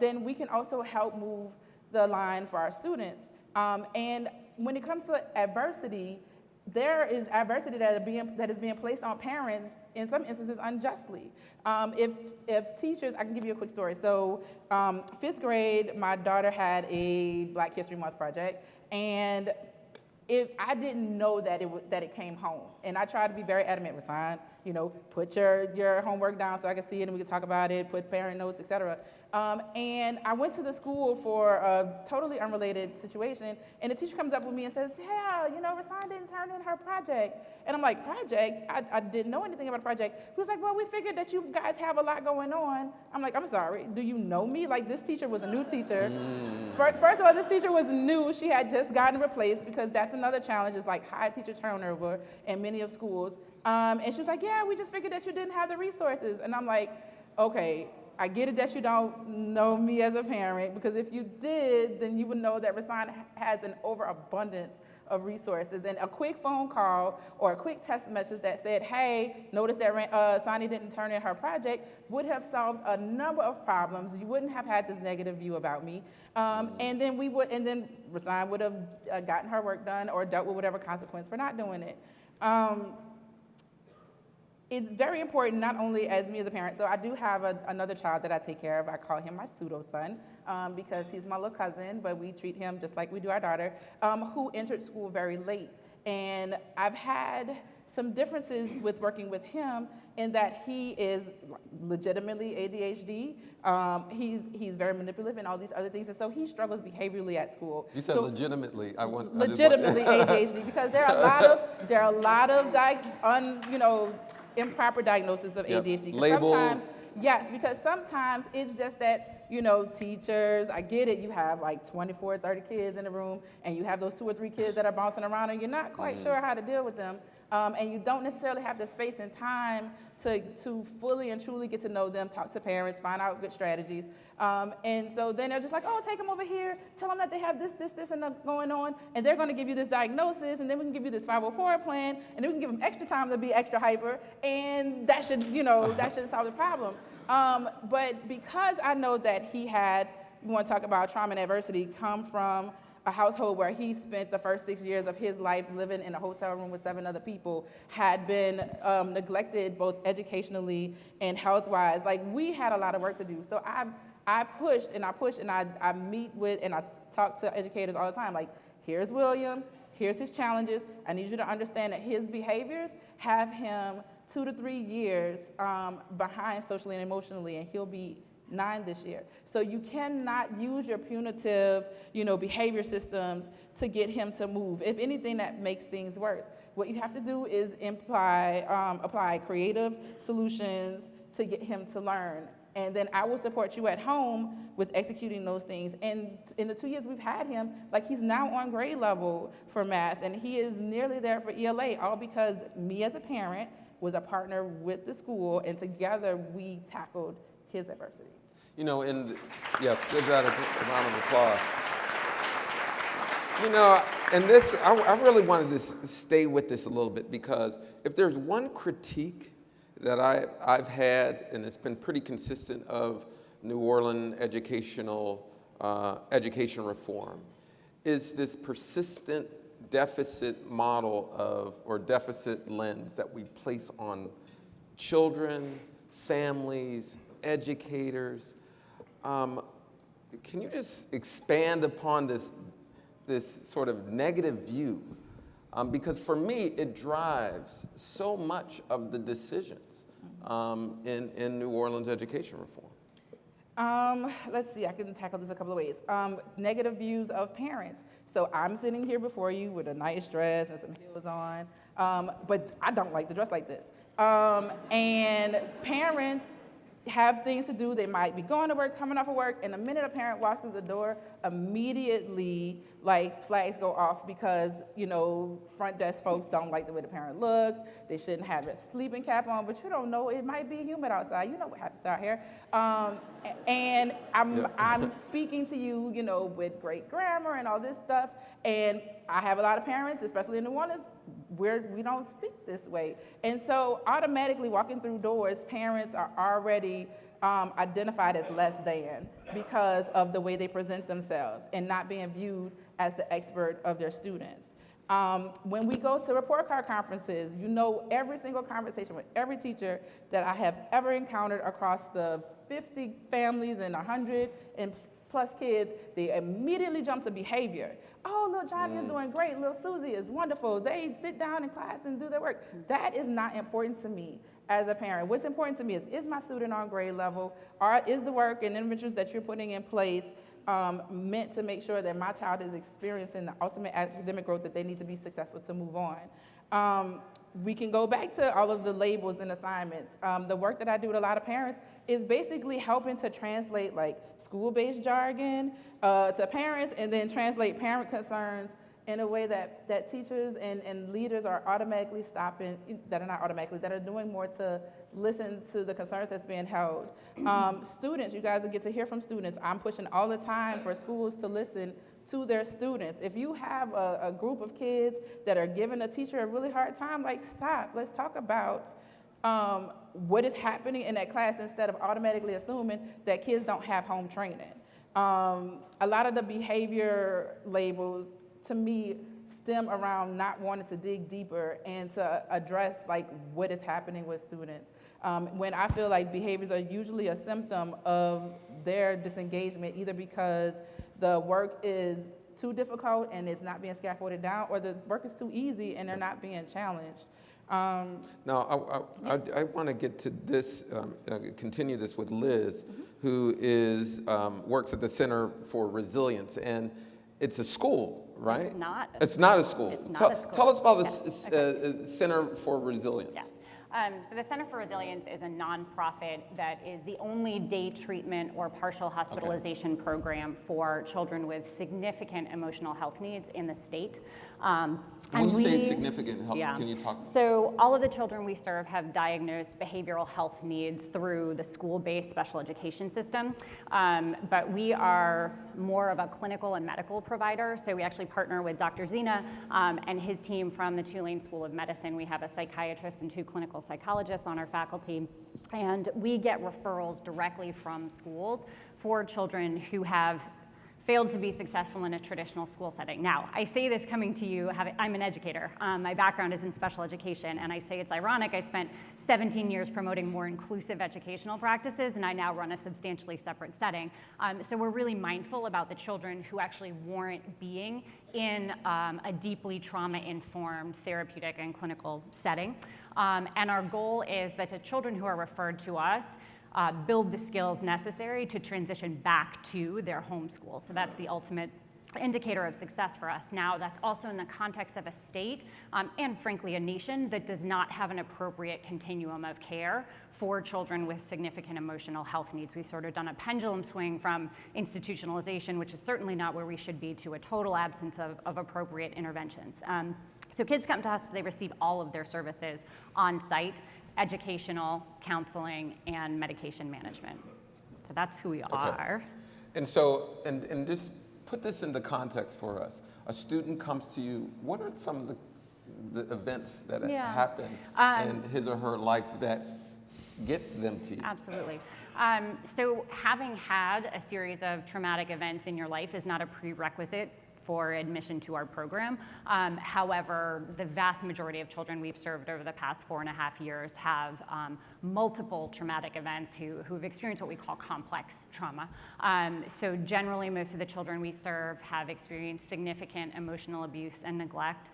then we can also help move the line for our students. And when it comes to adversity, there is adversity that is being placed on parents in some instances unjustly. If teachers, I can give you a quick story. So 5th grade, my daughter had a Black History Month project, and I didn't know that it came home. And I tried to be very adamant with sign, put your homework down so I can see it and we can talk about it, put parent notes, et cetera. And I went to the school for a totally unrelated situation, and the teacher comes up with me and says, yeah, Rasan didn't turn in her project. And I'm like, project? I didn't know anything about a project. He was like, well, we figured that you guys have a lot going on. I'm like, I'm sorry, do you know me? Like, this teacher was a new teacher. First of all, this teacher was new. She had just gotten replaced, because that's another challenge, is like high teacher turnover in many of schools. And she was like, yeah, we just figured that you didn't have the resources. And I'm like, okay, I get it that you don't know me as a parent, because if you did, then you would know that Rasan has an overabundance of resources. And a quick phone call or a quick text message that said, hey, notice that Sonny didn't turn in her project, would have solved a number of problems. You wouldn't have had this negative view about me. And then Rasan would have gotten her work done or dealt with whatever consequence for not doing it. It's very important, not only as me as a parent. So I do have another child that I take care of. I call him my pseudo-son because he's my little cousin, but we treat him just like we do our daughter, who entered school very late. And I've had some differences with working with him in that he is legitimately ADHD. He's very manipulative and all these other things, and so he struggles behaviorally at school.
You said legitimately.
Legitimately ADHD, because there are a lot of improper diagnosis of ADHD.
Labeled.
Yes, because sometimes it's just that, teachers, I get it, you have like 24, 30 kids in the room, and you have those 2 or 3 kids that are bouncing around, and you're not quite sure how to deal with them. And you don't necessarily have the space and time to fully and truly get to know them, talk to parents, find out good strategies. And so then they're just like, oh, take them over here, tell them that they have this, and that going on, and they're going to give you this diagnosis, and then we can give you this 504 plan, and then we can give them extra time to be extra hyper, and that should solve the problem. But because I know that he had, we want to talk about trauma and adversity, come from a household where he spent the first 6 years of his life living in a hotel room with 7 other people, had been neglected both educationally and health-wise. Like, we had a lot of work to do. So I pushed, and I meet with, and I talk to educators all the time. Like, here's William, here's his challenges. I need you to understand that his behaviors have him 2 to 3 years behind socially and emotionally, and he'll be 9 this year. So you cannot use your punitive, behavior systems to get him to move. If anything, that makes things worse. What you have to do is apply creative solutions to get him to learn. And then I will support you at home with executing those things. And in the 2 years we've had him, like, he's now on grade level for math, and he is nearly there for ELA, all because me as a parent was a partner with the school, and together we tackled his adversity.
Yes, give that a round of applause. And this, I really wanted to stay with this a little bit, because if there's one critique that I've had, and it's been pretty consistent, of New Orleans education reform, is this persistent deficit model or deficit lens that we place on children, families, educators. Can you just expand upon this sort of negative view? Because for me, it drives so much of the decisions in New Orleans education reform.
Let's see, I can tackle this a couple of ways. Negative views of parents. So I'm sitting here before you with a nice dress and some heels on, but I don't like to dress like this. And parents have things to do. They might be going to work, coming off of work, and the minute a parent walks through the door, immediately like flags go off because, you know, front desk folks don't like the way the parent looks. They shouldn't have a sleeping cap on, but you don't know, it might be humid outside. You know what happens out here. And I'm speaking to you, you know, with great grammar and all this stuff. And I have a lot of parents, especially in New Orleans, where we don't speak this way. And so automatically walking through doors, parents are already identified as less than because of the way they present themselves and not being viewed as the expert of their students. When we go to report card conferences, you know, every single conversation with every teacher that I have ever encountered across the 50 families and 100 and plus kids, they immediately jump to behavior. Oh, little Johnny is doing great. Little Susie is wonderful. They sit down in class and do their work. That is not important to me as a parent. What's important to me is my student on grade level? Is the work and interventions that you're putting in place meant to make sure that my child is experiencing the ultimate academic growth that they need to be successful to move on? We can go back to all of the labels and assignments. The work that I do with a lot of parents is basically helping to translate like school-based jargon to parents and then translate parent concerns in a way that teachers and leaders are automatically stopping, that are doing more to listen to the concerns that's being held. Students, you guys will get to hear from students. I'm pushing all the time for schools to listen to their students. If you have a group of kids that are giving a teacher a really hard time, like stop, let's talk about what is happening in that class instead of automatically assuming that kids don't have home training. A lot of the behavior labels, to me, stem around not wanting to dig deeper and to address like what is happening with students. When I feel like behaviors are usually a symptom of their disengagement, either because the work is too difficult and it's not being scaffolded down, or the work is too easy and they're not being challenged.
Now, I want to get to this, continue this with Liz, who is works at the Center for Resilience, and it's a school, right?
It's not.
It's not a school.
It's not a school.
Tell us about
Yes.
the Center for Resilience.
Yes. So the Center for Resilience is a nonprofit that is the only day treatment or partial hospitalization program for children with significant emotional health needs in the state.
When you say significant health,
yeah.
can you talk?
So all of the children we serve have diagnosed behavioral health needs through the school-based special education system, but we are more of a clinical and medical provider. So we actually partner with Dr. Zena and his team from the Tulane School of Medicine. We have a psychiatrist and 2 clinical psychologists on our faculty, and we get referrals directly from schools for children who have failed to be successful in a traditional school setting. Now, I say this coming to you, I'm an educator. My background is in special education, and I say it's ironic. I spent 17 years promoting more inclusive educational practices, and I now run a substantially separate setting. So we're really mindful about the children who actually warrant being in a deeply trauma-informed therapeutic and clinical setting. And our goal is that the children who are referred to us build the skills necessary to transition back to their home school. So that's the ultimate indicator of success for us. Now, that's also in the context of a state and frankly a nation that does not have an appropriate continuum of care for children with significant emotional health needs. We've sort of done a pendulum swing from institutionalization, which is certainly not where we should be, to a total absence of appropriate interventions. So kids come to us, they receive all of their services on site: educational, counseling, and medication management. So that's who we are.
And so, and just put this into context for us. A student comes to you, what are some of the events that happen in his or her life that get them to you?
Absolutely. So having had a series of traumatic events in your life is not a prerequisite for admission to our program. However, the vast majority of children we've served over the past 4.5 years have multiple traumatic events who've experienced what we call complex trauma. So generally, most of the children we serve have experienced significant emotional abuse and neglect,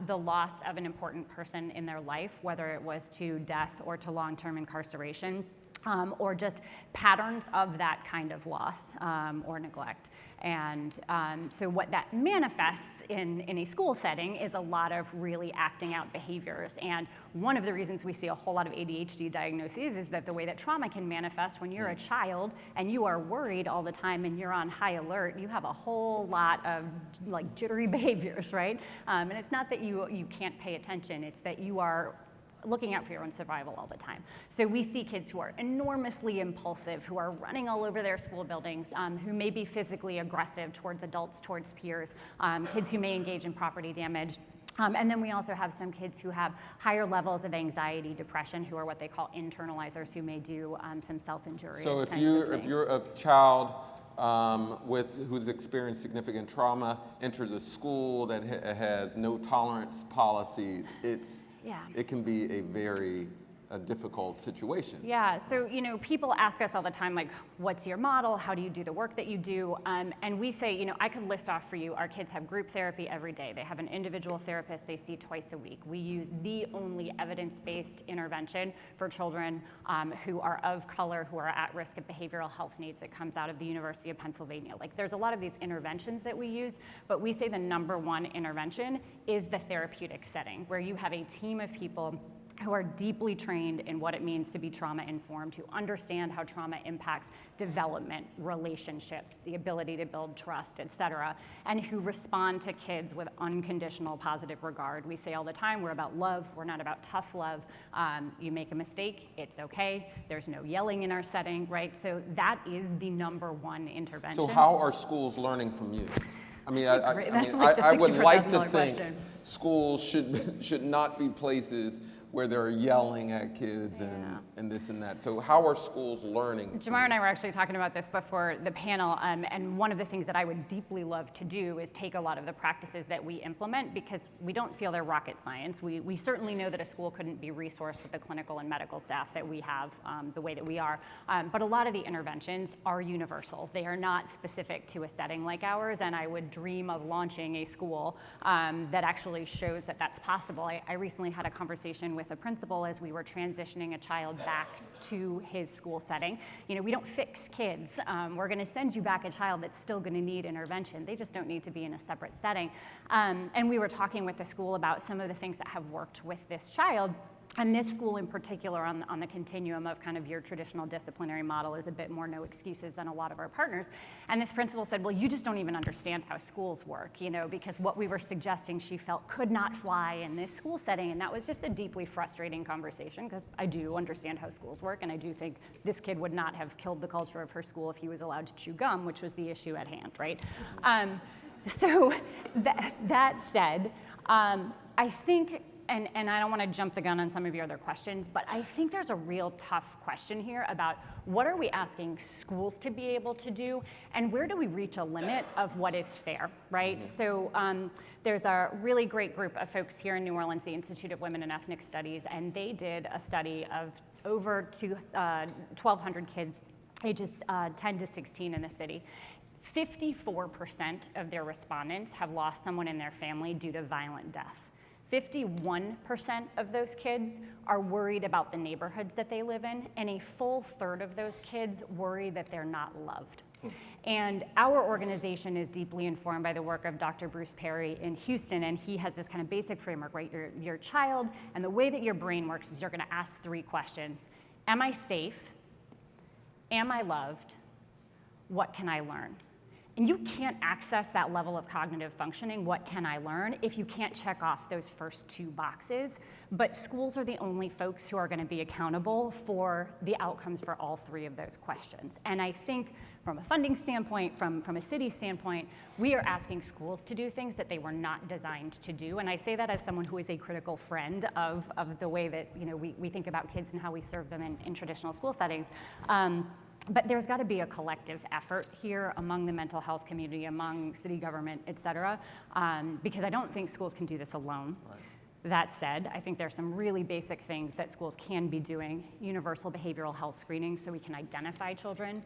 the loss of an important person in their life, whether it was to death or to long-term incarceration. or just patterns of that kind of loss or neglect. And so what that manifests in a school setting is a lot of really acting out behaviors. And one of the reasons we see a whole lot of ADHD diagnoses is that the way that trauma can manifest when you're a child and you are worried all the time and you're on high alert, you have a whole lot of like jittery behaviors, right? And it's not that you can't pay attention, it's that you are looking out for your own survival all the time. So we see kids who are enormously impulsive, who are running all over their school buildings, who may be physically aggressive towards adults, towards peers, kids who may engage in property damage. And then we also have some kids who have higher levels of anxiety, depression, who are what they call internalizers, who may do some self-injurious
So if
kinds of things.
you're a child who's experienced significant trauma, enters a school that has no tolerance policies, it can be a very difficult situation.
Yeah, so people ask us all the time, like, what's your model? How do you do the work that you do? And we say, I could list off for you, our kids have group therapy every day. They have an individual therapist they see twice a week. We use the only evidence-based intervention for children who are of color, who are at risk of behavioral health needs. It comes out of the University of Pennsylvania. Like, there's a lot of these interventions that we use, but we say the number one intervention is the therapeutic setting, where you have a team of people who are deeply trained in what it means to be trauma-informed, who understand how trauma impacts development, relationships, the ability to build trust, et cetera, and who respond to kids with unconditional positive regard. We say all the time, we're about love, we're not about tough love. You make a mistake, it's okay. There's no yelling in our setting, right? So that is the number one intervention.
So how are schools learning from you? I mean,
That's
I would like to think
question.
Schools should not be places where they're yelling at kids and this and that. So how are schools learning?
Jamar and I were actually talking about this before the panel, and one of the things that I would deeply love to do is take a lot of the practices that we implement, because we don't feel they're rocket science. We certainly know that a school couldn't be resourced with the clinical and medical staff that we have the way that we are, but a lot of the interventions are universal. They are not specific to a setting like ours, and I would dream of launching a school that actually shows that that's possible. I recently had a conversation with a principal as we were transitioning a child back to his school setting. We don't fix kids. We're going to send you back a child that's still going to need intervention. They just don't need to be in a separate setting. And we were talking with the school about some of the things that have worked with this child. And this school in particular, on the continuum of kind of your traditional disciplinary model, is a bit more no excuses than a lot of our partners. And this principal said, well, you just don't even understand how schools work, because what we were suggesting she felt could not fly in this school setting. And that was just a deeply frustrating conversation, because I do understand how schools work, and I do think this kid would not have killed the culture of her school if he was allowed to chew gum, which was the issue at hand, right? So that said, I think, and I don't want to jump the gun on some of your other questions, but I think there's a real tough question here about what are we asking schools to be able to do, and where do we reach a limit of what is fair, right? Mm-hmm. So there's a really great group of folks here in New Orleans, the Institute of Women and Ethnic Studies, and they did a study of over 1,200 kids ages 10 to 16 in the city. 54% of their respondents have lost someone in their family due to violent death. 51% of those kids are worried about the neighborhoods that they live in, and a full third of those kids worry that they're not loved. And our organization is deeply informed by the work of Dr. Bruce Perry in Houston, and he has this kind of basic framework, right? Your child, and the way that your brain works is you're gonna ask 3 questions. Am I safe? Am I loved? What can I learn? And you can't access that level of cognitive functioning, what can I learn, if you can't check off those first 2 boxes. But schools are the only folks who are going to be accountable for the outcomes for all 3 of those questions. And I think from a funding standpoint, from a city standpoint, we are asking schools to do things that they were not designed to do. And I say that as someone who is a critical friend of the way that we think about kids and how we serve them in traditional school settings. But there's got to be a collective effort here among the mental health community, among city government, et cetera, because I don't think schools can do this alone. Right. That said, I think there's some really basic things that schools can be doing. Universal behavioral health screening, so we can identify children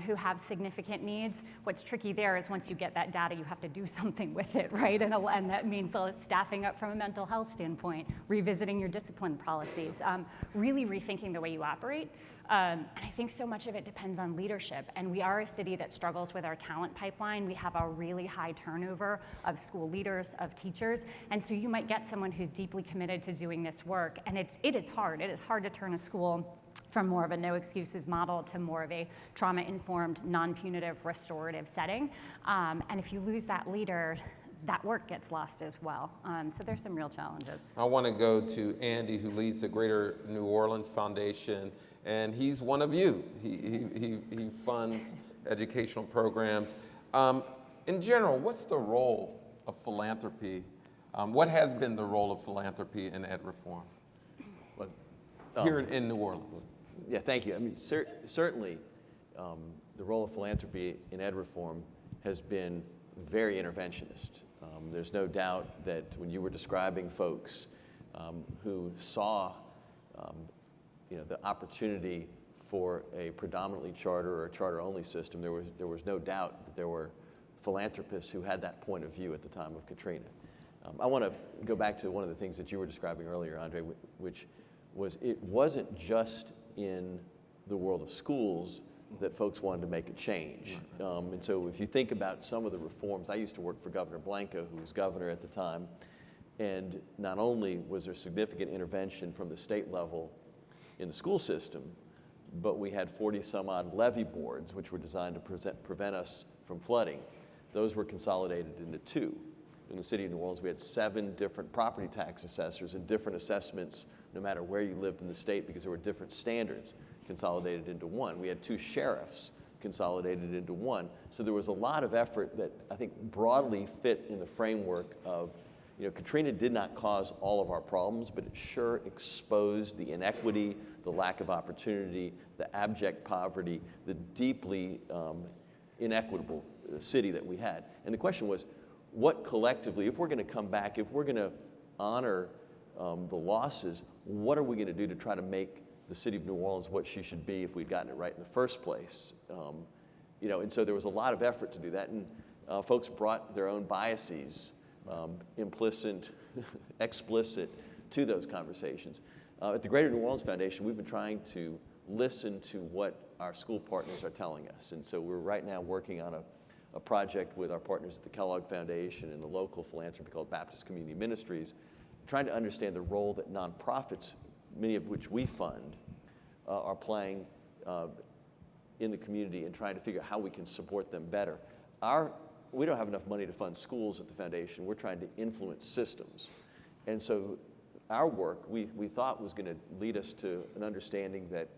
who have significant needs. What's tricky there is once you get that data, you have to do something with it, right? And that means staffing up from a mental health standpoint, revisiting your discipline policies, really rethinking the way you operate. And I think so much of it depends on leadership. And we are a city that struggles with our talent pipeline. We have a really high turnover of school leaders, of teachers. And so you might get someone who's deeply committed to doing this work. And it is hard. It is hard to turn a school from more of a no excuses model to more of a trauma-informed, non-punitive, restorative setting. And if you lose that leader, that work gets lost as well. So there's some real challenges.
I want to go to Andy, who leads the Greater New Orleans Foundation, and he's one of you. He funds educational programs. In general, what's the role of philanthropy? What has been the role of philanthropy in ed reform here in New Orleans?
Yeah, thank you. I mean, certainly the role of philanthropy in ed reform has been very interventionist. There's no doubt that when you were describing folks who saw the opportunity for a predominantly charter or charter-only system, there was no doubt that there were philanthropists who had that point of view at the time of Katrina. I want to go back to one of the things that you were describing earlier, Andre, which was it wasn't just in the world of schools that folks wanted to make a change. And so if you think about some of the reforms, I used to work for Governor Blanco, who was governor at the time, and not only was there significant intervention from the state level in the school system, but we had 40 some odd levee boards which were designed to prevent us from flooding. Those were consolidated into 2. In the city of New Orleans, we had 7 different property tax assessors and different assessments no matter where you lived in the state because there were different standards consolidated into 1. We had 2 sheriffs consolidated into 1. So there was a lot of effort that I think broadly fit in the framework of, Katrina did not cause all of our problems, but it sure exposed the inequity, the lack of opportunity, the abject poverty, the deeply inequitable city that we had. And the question was, what collectively, if we're going to come back, if we're going to honor the losses, what are we going to do to try to make the city of New Orleans what she should be if we'd gotten it right in the first place? And so there was a lot of effort to do that, and folks brought their own biases, implicit, explicit, to those conversations. At the Greater New Orleans Foundation, we've been trying to listen to what our school partners are telling us, and so we're right now working on a project with our partners at the Kellogg Foundation and the local philanthropy called Baptist Community Ministries, trying to understand the role that nonprofits, many of which we fund, are playing in the community and trying to figure out how we can support them better. We don't have enough money to fund schools at the foundation. We're trying to influence systems. And so our work, we thought was going to lead us to an understanding that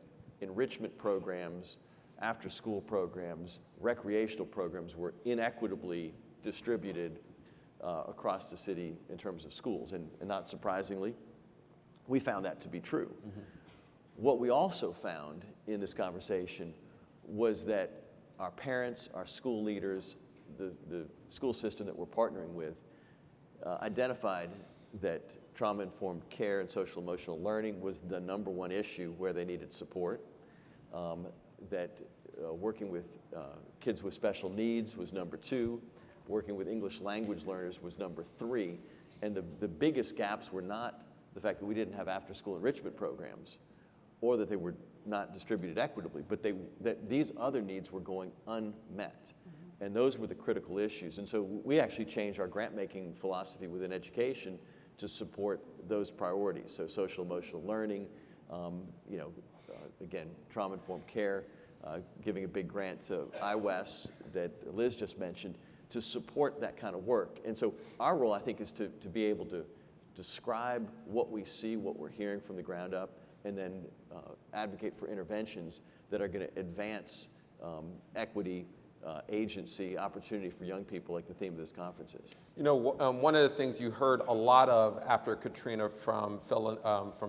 enrichment programs, after-school programs, recreational programs were inequitably distributed across the city in terms of schools. And not surprisingly, we found that to be true. Mm-hmm. What we also found in this conversation was that our parents, our school leaders, the school system that we're partnering with identified that trauma-informed care and social-emotional learning was the #1 issue where they needed support, that working with kids with special needs was #2, working with English language learners was #3, and the biggest gaps were not the fact that we didn't have after-school enrichment programs or that they were not distributed equitably, but that these other needs were going unmet. Mm-hmm. And those were the critical issues. And so we actually changed our grant-making philosophy within education to support those priorities. So social-emotional learning, again, trauma-informed care, giving a big grant to IWES that Liz just mentioned to support that kind of work. And so our role, I think, is to be able to describe what we see, what we're hearing from the ground up, and then advocate for interventions that are going to advance equity, agency, opportunity for young people, like the theme of this conference is.
One of the things you heard a lot of after Katrina from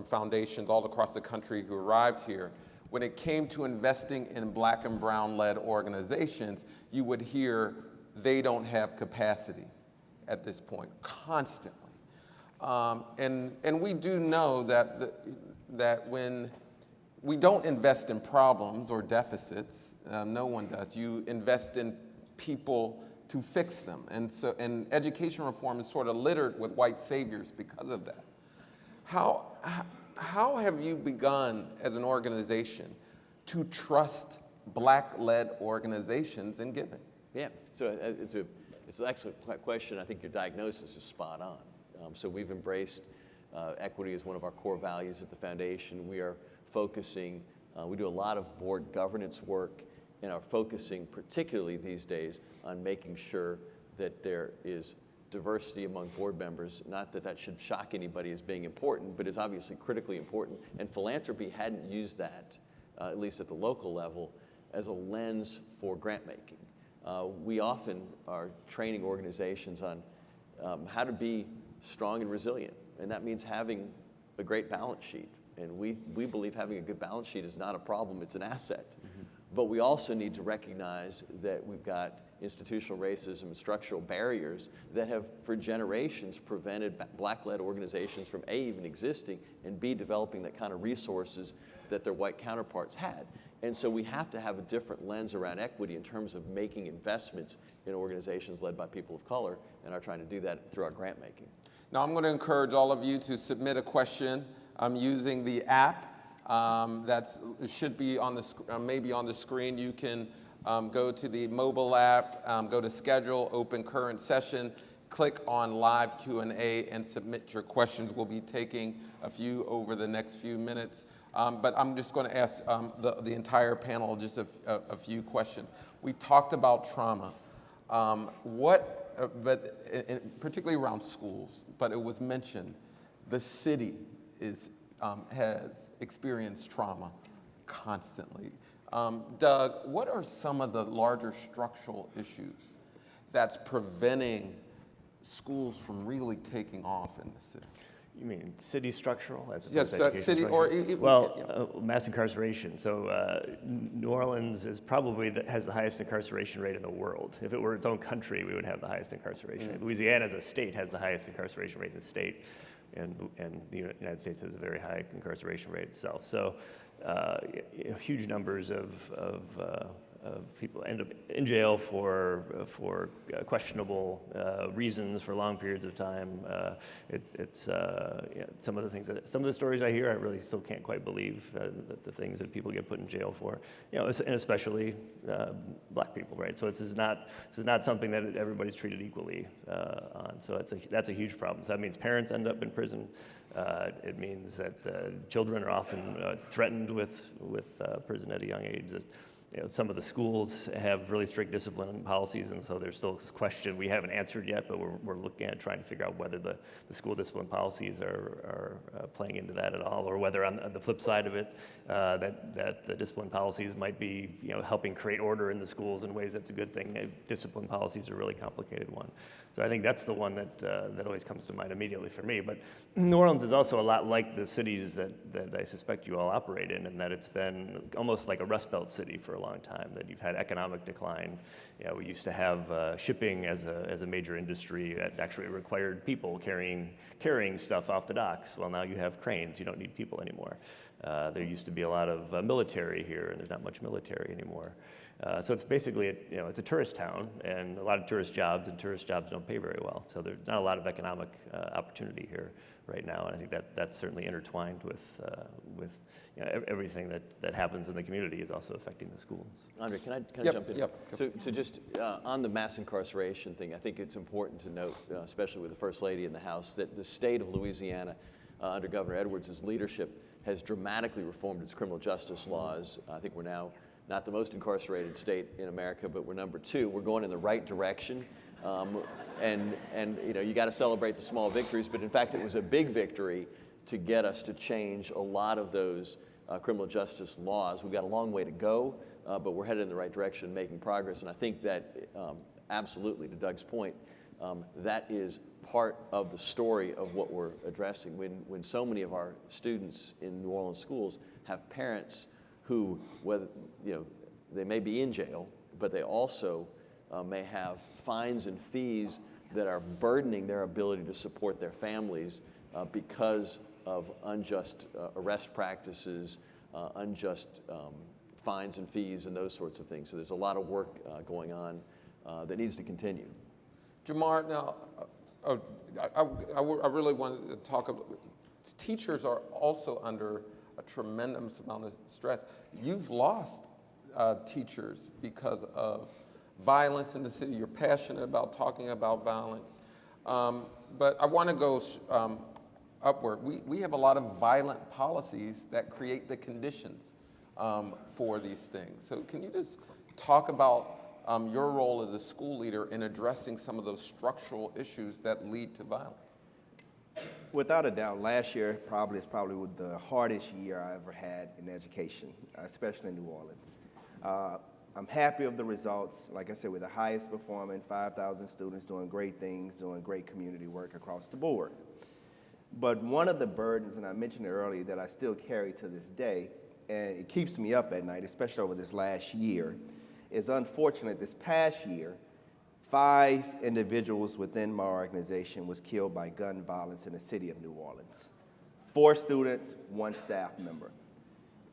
foundations all across the country who arrived here, when it came to investing in Black and brown-led organizations, you would hear they don't have capacity at this point, constantly. And we do know that when we don't invest in problems or deficits. No one does. You invest in people to fix them. And education reform is sort of littered with white saviors because of that. How have you begun as an organization to trust Black-led organizations in giving?
Yeah, so it's an excellent question. I think your diagnosis is spot on. So we've embraced equity as one of our core values at the foundation. We are focusing, we do a lot of board governance work and are focusing particularly these days on making sure that there is diversity among board members. Not that that should shock anybody as being important, but it's obviously critically important. And philanthropy hadn't used that, at least at the local level, as a lens for grant making. We often are training organizations on how to be strong and resilient, and that means having a great balance sheet. And we believe having a good balance sheet is not a problem, it's an asset. Mm-hmm. But we also need to recognize that we've got institutional racism and structural barriers that have, for generations, prevented Black-led organizations from A, even existing, and B, developing that kind of resources that their white counterparts had. And so we have to have a different lens around equity in terms of making investments in organizations led by people of color, and are trying to do that through our grant making.
Now I'm going to encourage all of you to submit a question using the app that should be on the maybe on the screen. You can go to the mobile app, go to schedule, open current session, click on live Q&A and submit your questions. We'll be taking a few over the next few minutes. But I'm just going to ask the entire panel just a few questions. We talked about trauma, particularly around schools, but it was mentioned the city has experienced trauma constantly. Doug, what are some of the larger structural issues that's preventing schools from really taking off in the city?
You mean city structural?
Yes, city or
mass incarceration. So New Orleans is probably has the highest incarceration rate in the world. If it were its own country, we would have the highest incarceration rate. Louisiana as a state has the highest incarceration rate in the state, and the United States has a very high incarceration rate itself. So huge numbers of people end up in jail for questionable reasons for long periods of time. Some of the stories I hear, I really still can't quite believe that the things that people get put in jail for, and especially Black people, right? So this is not something that everybody's treated equally on. So that's a huge problem. So that means parents end up in prison. It means that children are often threatened with prison at a young age. Some of the schools have really strict discipline policies, and so there's still this question we haven't answered yet, but we're looking at trying to figure out whether the school discipline policies are playing into that at all, or whether on the flip side of it, that the discipline policies might be helping create order in the schools in ways that's a good thing. Discipline policies are a really complicated one. So I think that's the one that always comes to mind immediately for me. But New Orleans is also a lot like the cities that I suspect you all operate in that it's been almost like a Rust Belt city for a long time, that you've had economic decline. We used to have shipping as a major industry that actually required people carrying stuff off the docks. Well, now you have cranes. You don't need people anymore. There used to be a lot of military here, and there's not much military anymore. So it's basically, it's a tourist town, and a lot of tourist jobs, and tourist jobs don't pay very well. So there's not a lot of economic opportunity here right now, and I think that's certainly intertwined with everything that happens in the community is also affecting the schools.
Andre, can I jump in?
Yep.
So just on the mass incarceration thing, I think it's important to note, especially with the First Lady in the House, that the state of Louisiana, under Governor Edwards' leadership, has dramatically reformed its criminal justice laws. I think we're now not the most incarcerated state in America, but we're number 2. We're going in the right direction. And you got to celebrate the small victories, but in fact it was a big victory to get us to change a lot of those criminal justice laws. We've got a long way to go, but we're headed in the right direction, making progress. And I think that absolutely, to Doug's point, that is part of the story of what we're addressing. When so many of our students in New Orleans schools have parents who, whether they may be in jail, but they also may have fines and fees that are burdening their ability to support their families because of unjust arrest practices, unjust fines and fees and those sorts of things. So there's a lot of work going on that needs to continue.
Jamar, now, I really wanted to talk about, teachers are also under a tremendous amount of stress. You've lost teachers because of violence in the city. You're passionate about talking about violence. But I want to go upward. We have a lot of violent policies that create the conditions for these things. So can you just talk about your role as a school leader in addressing some of those structural issues that lead to violence?
Without a doubt, last year is probably the hardest year I ever had in education, especially in New Orleans. I'm happy of the results. Like I said, we're the highest performing, 5,000 students doing great things, doing great community work across the board. But one of the burdens, and I mentioned it earlier, that I still carry to this day, and it keeps me up at night, especially over this last year, is unfortunate. This past year, 5 individuals within my organization was killed by gun violence in the city of New Orleans. 4 students, 1 staff member.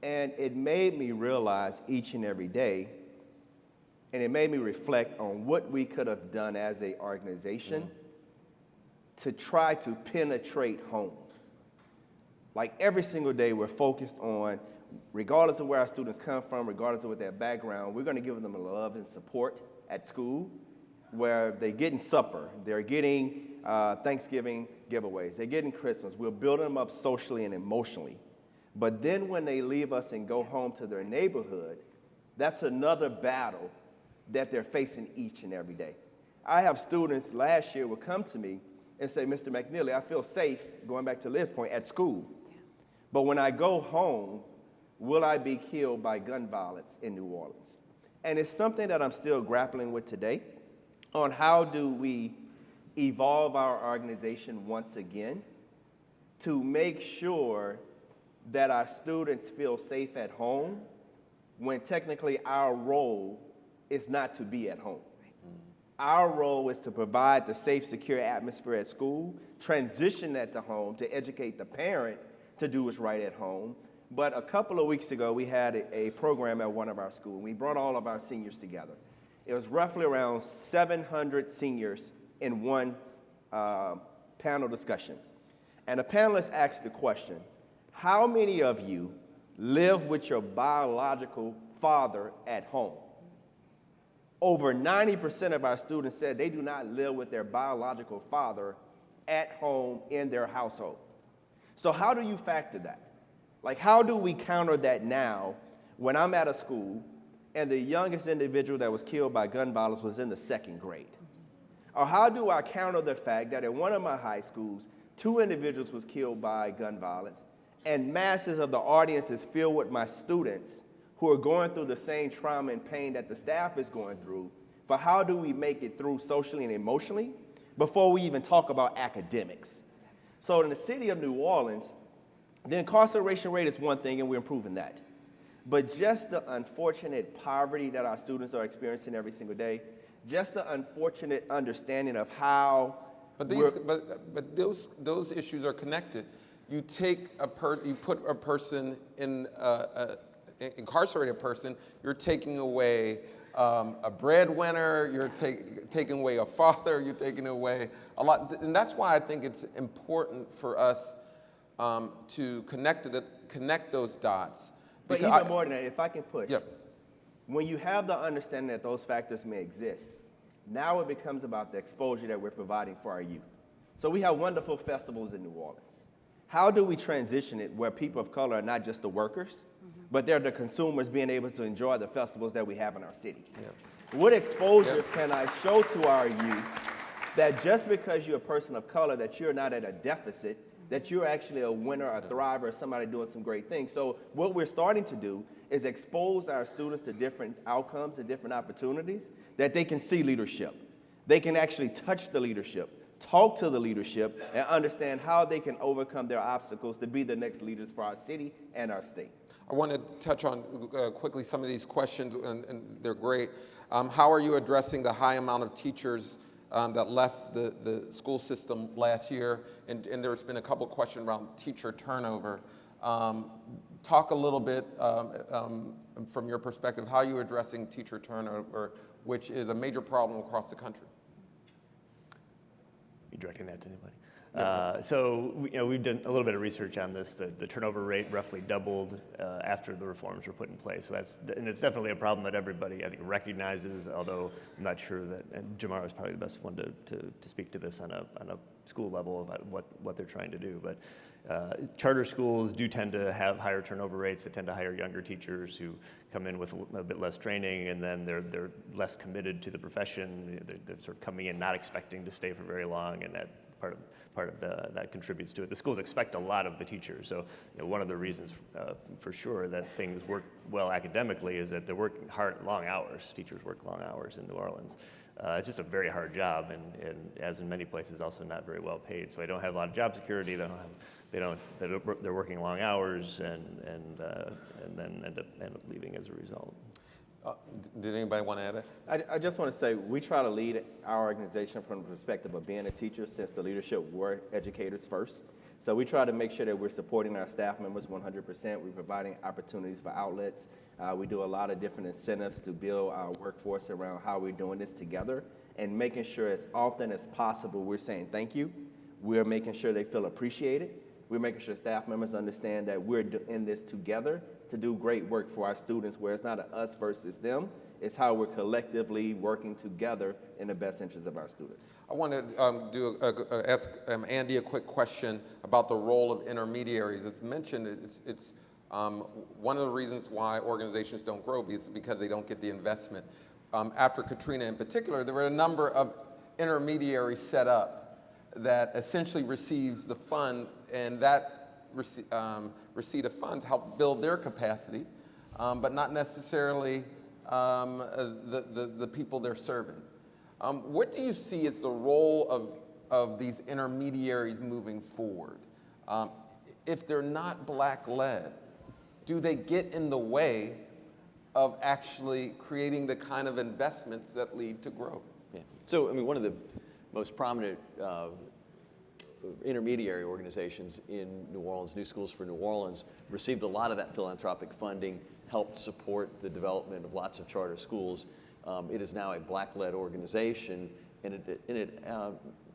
And it made me realize each and every day, and it made me reflect on what we could have done as an organization to try to penetrate home. Like every single day, we're focused on, regardless of where our students come from, regardless of what their background, we're going to give them love and support at school, where they're getting supper, they're getting Thanksgiving giveaways, they're getting Christmas. We're building them up socially and emotionally. But then when they leave us and go home to their neighborhood, that's another battle that they're facing each and every day. I have students last year would come to me and say, Mr. McKneely, I feel safe, going back to Liz's point, at school. But when I go home, will I be killed by gun violence in New Orleans? And it's something that I'm still grappling with today on how do we evolve our organization once again to make sure that our students feel safe at home when technically our role is not to be at home. Our role is to provide the safe, secure atmosphere at school, transition that to home, to educate the parent to do what's right at home. But a couple of weeks ago, we had a program at one of our schools. We brought all of our seniors together. It was roughly around 700 seniors in one panel discussion. And the panelists asked the question, how many of you live with your biological father at home? Over 90% of our students said they do not live with their biological father at home in their household. So how do you factor that? Like, how do we counter that now when I'm at a school and the youngest individual that was killed by gun violence was in the 2nd grade? Or how do I counter the fact that at one of my high schools, 2 individuals was killed by gun violence, and masses of the audience is filled with my students who are going through the same trauma and pain that the staff is going through? But how do we make it through socially and emotionally before we even talk about academics? So in the city of New Orleans, the incarceration rate is one thing, and we're improving that. But just the unfortunate poverty that our students are experiencing every single day, just the unfortunate understanding of how.
But those issues are connected. You take you put a person in incarcerated person, you're taking away a breadwinner, you're taking away a father, you're taking away a lot. And that's why I think it's important for us to connect those dots.
But even more than that, if I can push,
yep.
When you have the understanding that those factors may exist, now it becomes about the exposure that we're providing for our youth. So we have wonderful festivals in New Orleans. How do we transition it where people of color are not just the workers, but they're the consumers being able to enjoy the festivals that we have in our city? Yeah. What exposures can I show to our youth that just because you're a person of color, that you're not at a deficit, that you're actually a winner, a thriver, somebody doing some great things? So what we're starting to do is expose our students to different outcomes and different opportunities, that they can see leadership. They can actually touch the leadership, talk to the leadership, and understand how they can overcome their obstacles to be the next leaders for our city and our state.
I want to touch on quickly some of these questions, and they're great. How are you addressing the high amount of teachers that left the school system last year? And there's been a couple questions around teacher turnover. Talk a little bit from your perspective, how you're addressing teacher turnover, which is a major problem across the country.
You directing that to anybody? So we've done a little bit of research on this. The turnover rate roughly doubled after the reforms were put in place. So and it's definitely a problem that everybody, I think, recognizes, although I'm not sure that, and Jamar is probably the best one to speak to this on a school level about what they're trying to do. But charter schools do tend to have higher turnover rates. They tend to hire younger teachers who come in with a bit less training, and then they're less committed to the profession. They're sort of coming in not expecting to stay for very long, and that part of that contributes to it. The schools expect a lot of the teachers, so one of the reasons for sure that things work well academically is that they're working hard, long hours. Teachers work long hours in New Orleans. It's just a very hard job, and as in many places, also not very well paid. So they don't have a lot of job security. They're working long hours, and then end up leaving as a result.
Did anybody want to add it?
I just want to say we try to lead our organization from the perspective of being a teacher, since the leadership were educators first. So we try to make sure that we're supporting our staff members 100%. We're providing opportunities for outlets. We do a lot of different incentives to build our workforce around how we're doing this together, and making sure as often as possible we're saying thank you. We're making sure they feel appreciated. We're making sure staff members understand that we're in this together to do great work for our students, where it's not an us versus them. It's how we're collectively working together in the best interest of our students.
I want to ask Andy a quick question about the role of intermediaries. It's mentioned, it's one of the reasons why organizations don't grow is because they don't get the investment. After Katrina in particular, there were a number of intermediaries set up that essentially receives the fund, and that receipt of funds help build their capacity, but not necessarily the people they're serving. What do you see as the role of these intermediaries moving forward? If they're not Black-led, do they get in the way of actually creating the kind of investments that lead to growth?
Yeah. So, I mean, one of the most prominent intermediary organizations in New Orleans, New Schools for New Orleans, received a lot of that philanthropic funding, helped support the development of lots of charter schools. It is now a Black-led organization, and it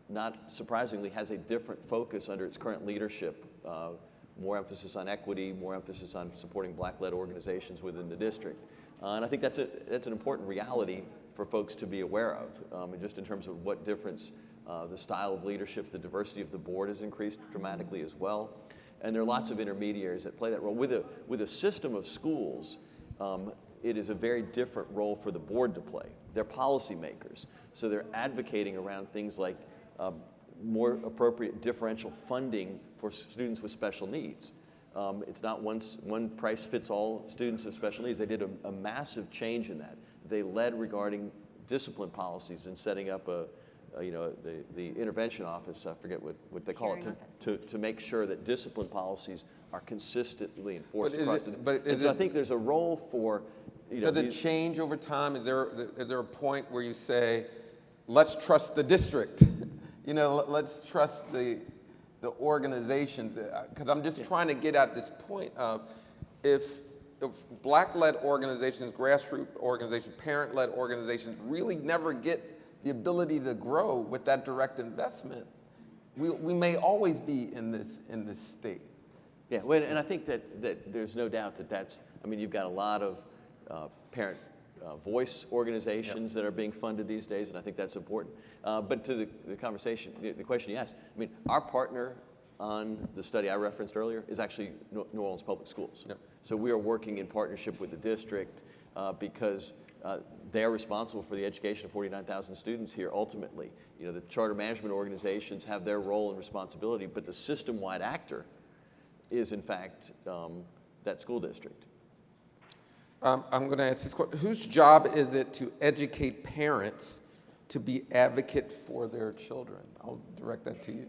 not surprisingly, has a different focus under its current leadership. More emphasis on equity, more emphasis on supporting Black-led organizations within the district. And I think that's an important reality for folks to be aware of, and just in terms of what difference the style of leadership, the diversity of the board has increased dramatically as well. And there are lots of intermediaries that play that role. With a system of schools, it is a very different role for the board to play. They're policymakers, so they're advocating around things like more appropriate differential funding for students with special needs. It's not one price fits all students with special needs. They did a massive change in that. They led regarding discipline policies and setting up the intervention office, I forget what they call it, to make sure that discipline policies are consistently enforced across the. So I think there's a role for.
Does it change over time? Is there a point where you say, let's trust the district? Let's trust the organizations, because I'm just trying to get at this point of if Black-led organizations, grassroots organizations, parent-led organizations really never get the ability to grow with that direct investment, we may always be in this state.
Yeah, well, and I think that there's no doubt that's. I mean, you've got a lot of parent voice organizations that are being funded these days, and I think that's important. But to the conversation, the question you asked, I mean, our partner on the study I referenced earlier is actually New Orleans Public Schools. Yep. So we are working in partnership with the district because they are responsible for the education of 49,000 students here ultimately. The charter management organizations have their role and responsibility, but the system-wide actor is in fact that school district.
I'm going to ask this question. Whose job is it to educate parents to be advocate for their children? I'll direct that to you.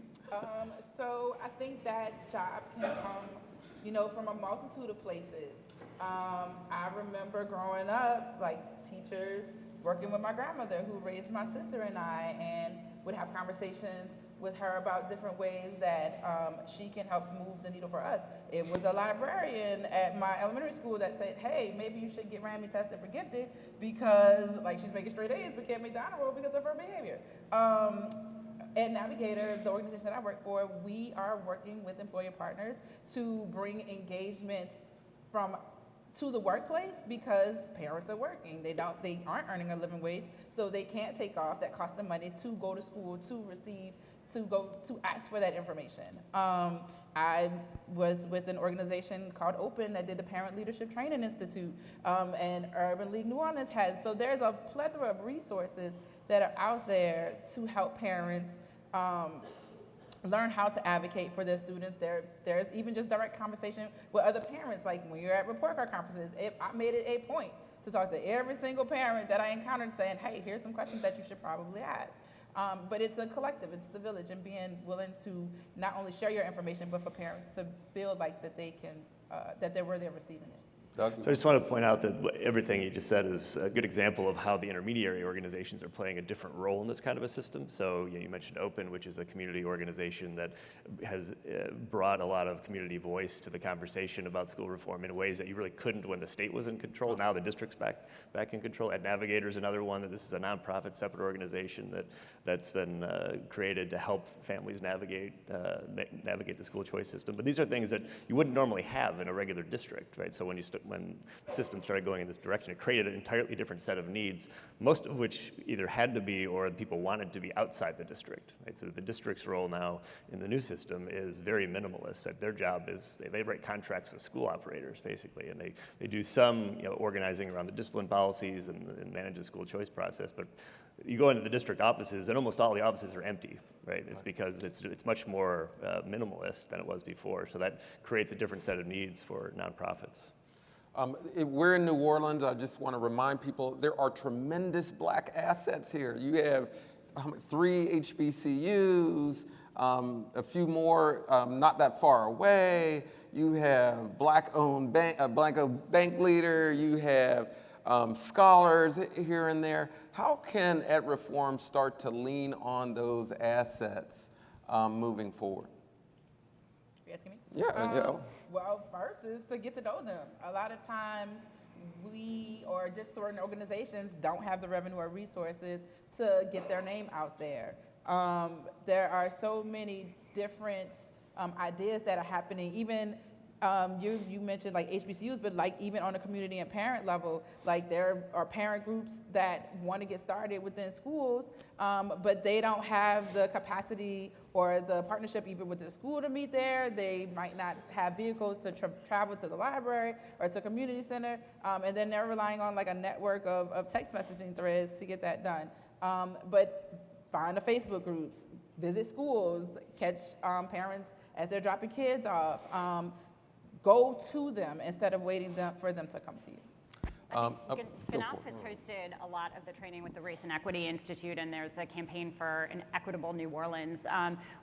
So I think that job can come, from a multitude of places. I remember growing up, like teachers working with my grandmother who raised my sister and I, and would have conversations with her about different ways that she can help move the needle for us. It was a librarian at my elementary school that said, hey, maybe you should get Rami tested for gifted because like she's making straight A's but can't make the honor roll because of her behavior. At Navigator, the organization that I work for, we are working with employer partners to bring engagement to the workplace because parents are working. They aren't earning a living wage, so they can't take off. That costs them money to go to school, to ask for that information. I was with an organization called Open that did the Parent Leadership Training Institute, and Urban League New Orleans has. So there's a plethora of resources that are out there to help parents learn how to advocate for their students. There's even just direct conversation with other parents. Like when you're at report card conferences, I made it a point to talk to every single parent that I encountered saying, hey, here's some questions that you should probably ask. But it's a collective, it's the village, and being willing to not only share your information, but for parents to feel like that they can, that they're worthy of receiving it.
Doug? So I just want to point out that everything you just said is a good example of how the intermediary organizations are playing a different role in this kind of a system. So you mentioned Open, which is a community organization that has brought a lot of community voice to the conversation about school reform in ways that you really couldn't when the state was in control. Now the district's back in control. At Navigator's another one that this is a nonprofit separate organization that's been created to help families navigate the school choice system. But these are things that you wouldn't normally have in a regular district, right? So when the system started going in this direction, it created an entirely different set of needs, most of which either had to be or people wanted to be outside the district. Right? So the district's role now in the new system is very minimalist. That their job is they write contracts with school operators, basically, and they do some organizing around the discipline policies and manage the school choice process. But you go into the district offices, and almost all the offices are empty, right? It's because it's much more minimalist than it was before. So that creates a different set of needs for nonprofits.
We're in New Orleans. I just want to remind people there are tremendous black assets here. You have 3 HBCUs, a few more not that far away. You have black-owned bank leader. You have scholars here and there. How can Ed Reform start to lean on those assets moving forward?
You asking me?
Yeah.
Well, first is to get to know them. A lot of times we or just certain organizations don't have the revenue or resources to get their name out there. There are so many different ideas that are happening. Even you mentioned like HBCUs, but like even on a community and parent level, like there are parent groups that want to get started within schools, but they don't have the capacity or the partnership even with the school to meet there. They might not have vehicles to travel to the library or to a community center, and then they're relying on like a network of text messaging threads to get that done. But find the Facebook groups, visit schools, catch parents as they're dropping kids off. Go to them instead of waiting for them to come to you.
Ganass has hosted a lot of the training with the Race and Equity Institute, and there's a campaign for an equitable New Orleans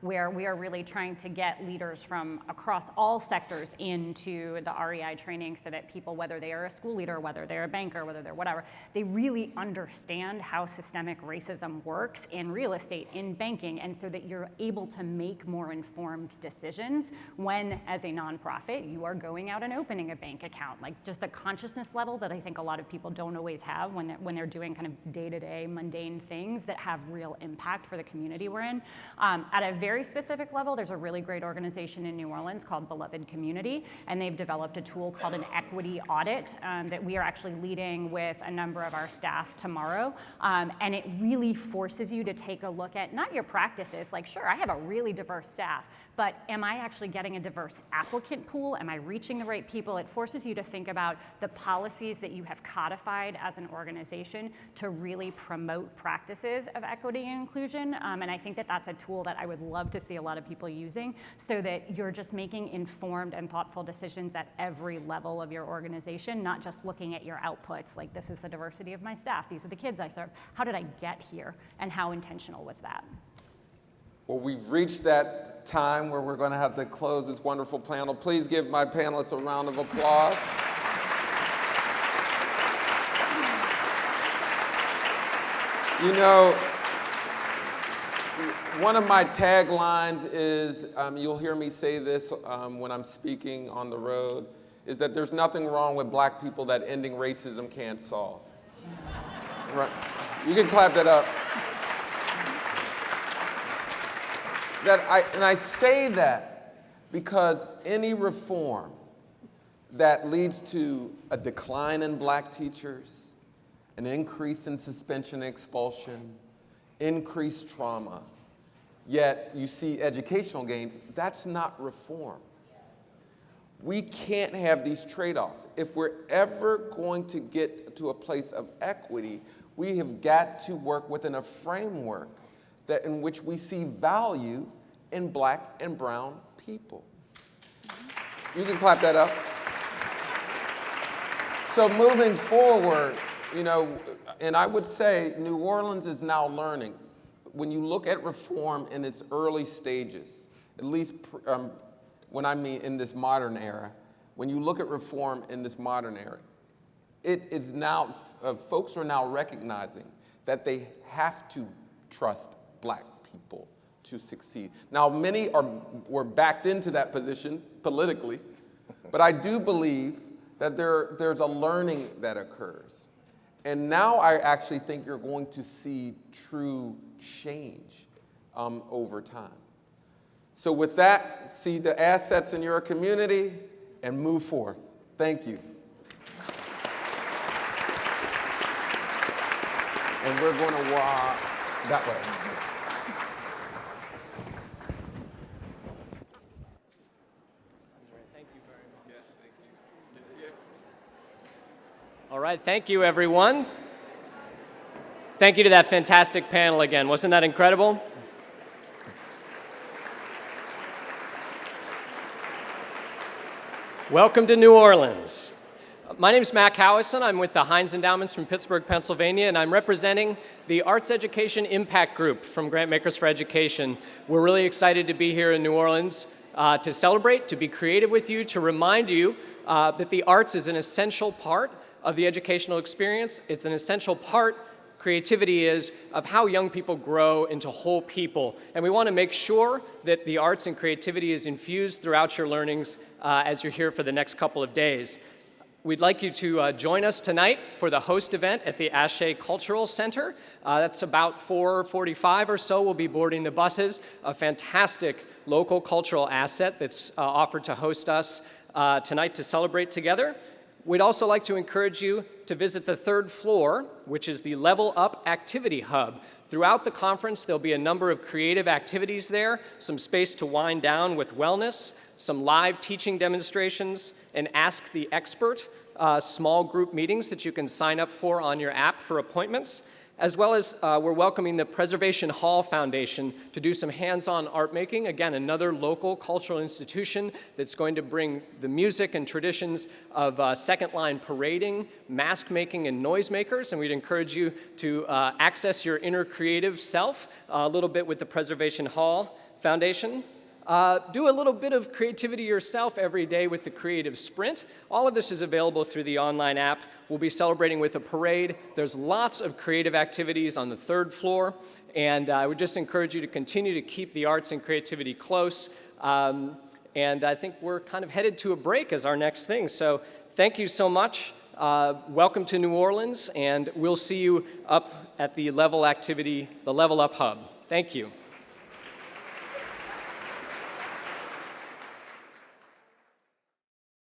where we are really trying to get leaders from across all sectors into the REI training so that people, whether they are a school leader, whether they're a banker, whether they're whatever, they really understand how systemic racism works in real estate, in banking, and so that you're able to make more informed decisions when, as a nonprofit, you are going out and opening a bank account. Like just a consciousness level that I think a lot of people don't always have when they're doing kind of day-to-day mundane things that have real impact for the community we're in. At a very specific level, there's a really great organization in New Orleans called Beloved Community, and they've developed a tool called an equity audit that we are actually leading with a number of our staff tomorrow. And it really forces you to take a look at not your practices, like sure, I have a really diverse staff, but am I actually getting a diverse applicant pool? Am I reaching the right people? It forces you to think about the policies that you have codified as an organization to really promote practices of equity and inclusion. And I think that that's a tool that I would love to see a lot of people using so that you're just making informed and thoughtful decisions at every level of your organization, not just looking at your outputs, like this is the diversity of my staff, these are the kids I serve. How did I get here and how intentional was that?
Well, we've reached that time where we're going to have to close this wonderful panel. Please give my panelists a round of applause. You know, One of my taglines is, you'll hear me say this when I'm speaking on the road, is that there's nothing wrong with black people that ending racism can't solve. Right. You can clap that up. And I say that because any reform that leads to a decline in black teachers, an increase in suspension and expulsion, increased trauma, yet you see educational gains, that's not reform. We can't have these trade-offs. If we're ever going to get to a place of equity, we have got to work within a framework that in which we see value in black and brown people. You can clap that up. So moving forward, and I would say New Orleans is now learning. When you look at reform in its early stages, at least when I mean in this modern era, when you look at reform in this modern era, it's now, folks are now recognizing that they have to trust black people to succeed. Now, many were backed into that position politically, but I do believe that there's a learning that occurs. And now I actually think you're going to see true change over time. So with that, see the assets in your community and move forth. Thank you. And we're going to walk that way.
All right, thank you, everyone. Thank you to that fantastic panel again. Wasn't that incredible? Welcome to New Orleans. My name is Mac Howison. I'm with the Heinz Endowments from Pittsburgh, Pennsylvania, and I'm representing the Arts Education Impact Group from Grantmakers for Education. We're really excited to be here in New Orleans to celebrate, to be creative with you, to remind you that the arts is an essential part of the educational experience. It's an essential part, creativity is, of how young people grow into whole people. And we want to make sure that the arts and creativity is infused throughout your learnings as you're here for the next couple of days. We'd like you to join us tonight for the host event at the Ashe Cultural Center. That's about 4:45 or so. We'll be boarding the buses. A fantastic local cultural asset that's offered to host us tonight to celebrate together. We'd also like to encourage you to visit the third floor, which is the Level Up Activity Hub. Throughout the conference, there'll be a number of creative activities there, some space to wind down with wellness, some live teaching demonstrations, and Ask the Expert small group meetings that you can sign up for on your app for appointments, as well as we're welcoming the Preservation Hall Foundation to do some hands-on art making. Again, another local cultural institution that's going to bring the music and traditions of second line parading, mask making, and noise makers, and we'd encourage you to access your inner creative self a little bit with the Preservation Hall Foundation. Do a little bit of creativity yourself every day with the Creative Sprint. All of this is available through the online app. We'll be celebrating with a parade. There's lots of creative activities on the third floor, and I would just encourage you to continue to keep the arts and creativity close. And I think we're kind of headed to a break as our next thing. So thank you so much. Welcome to New Orleans, and we'll see you up at the Level Up Hub. Thank you.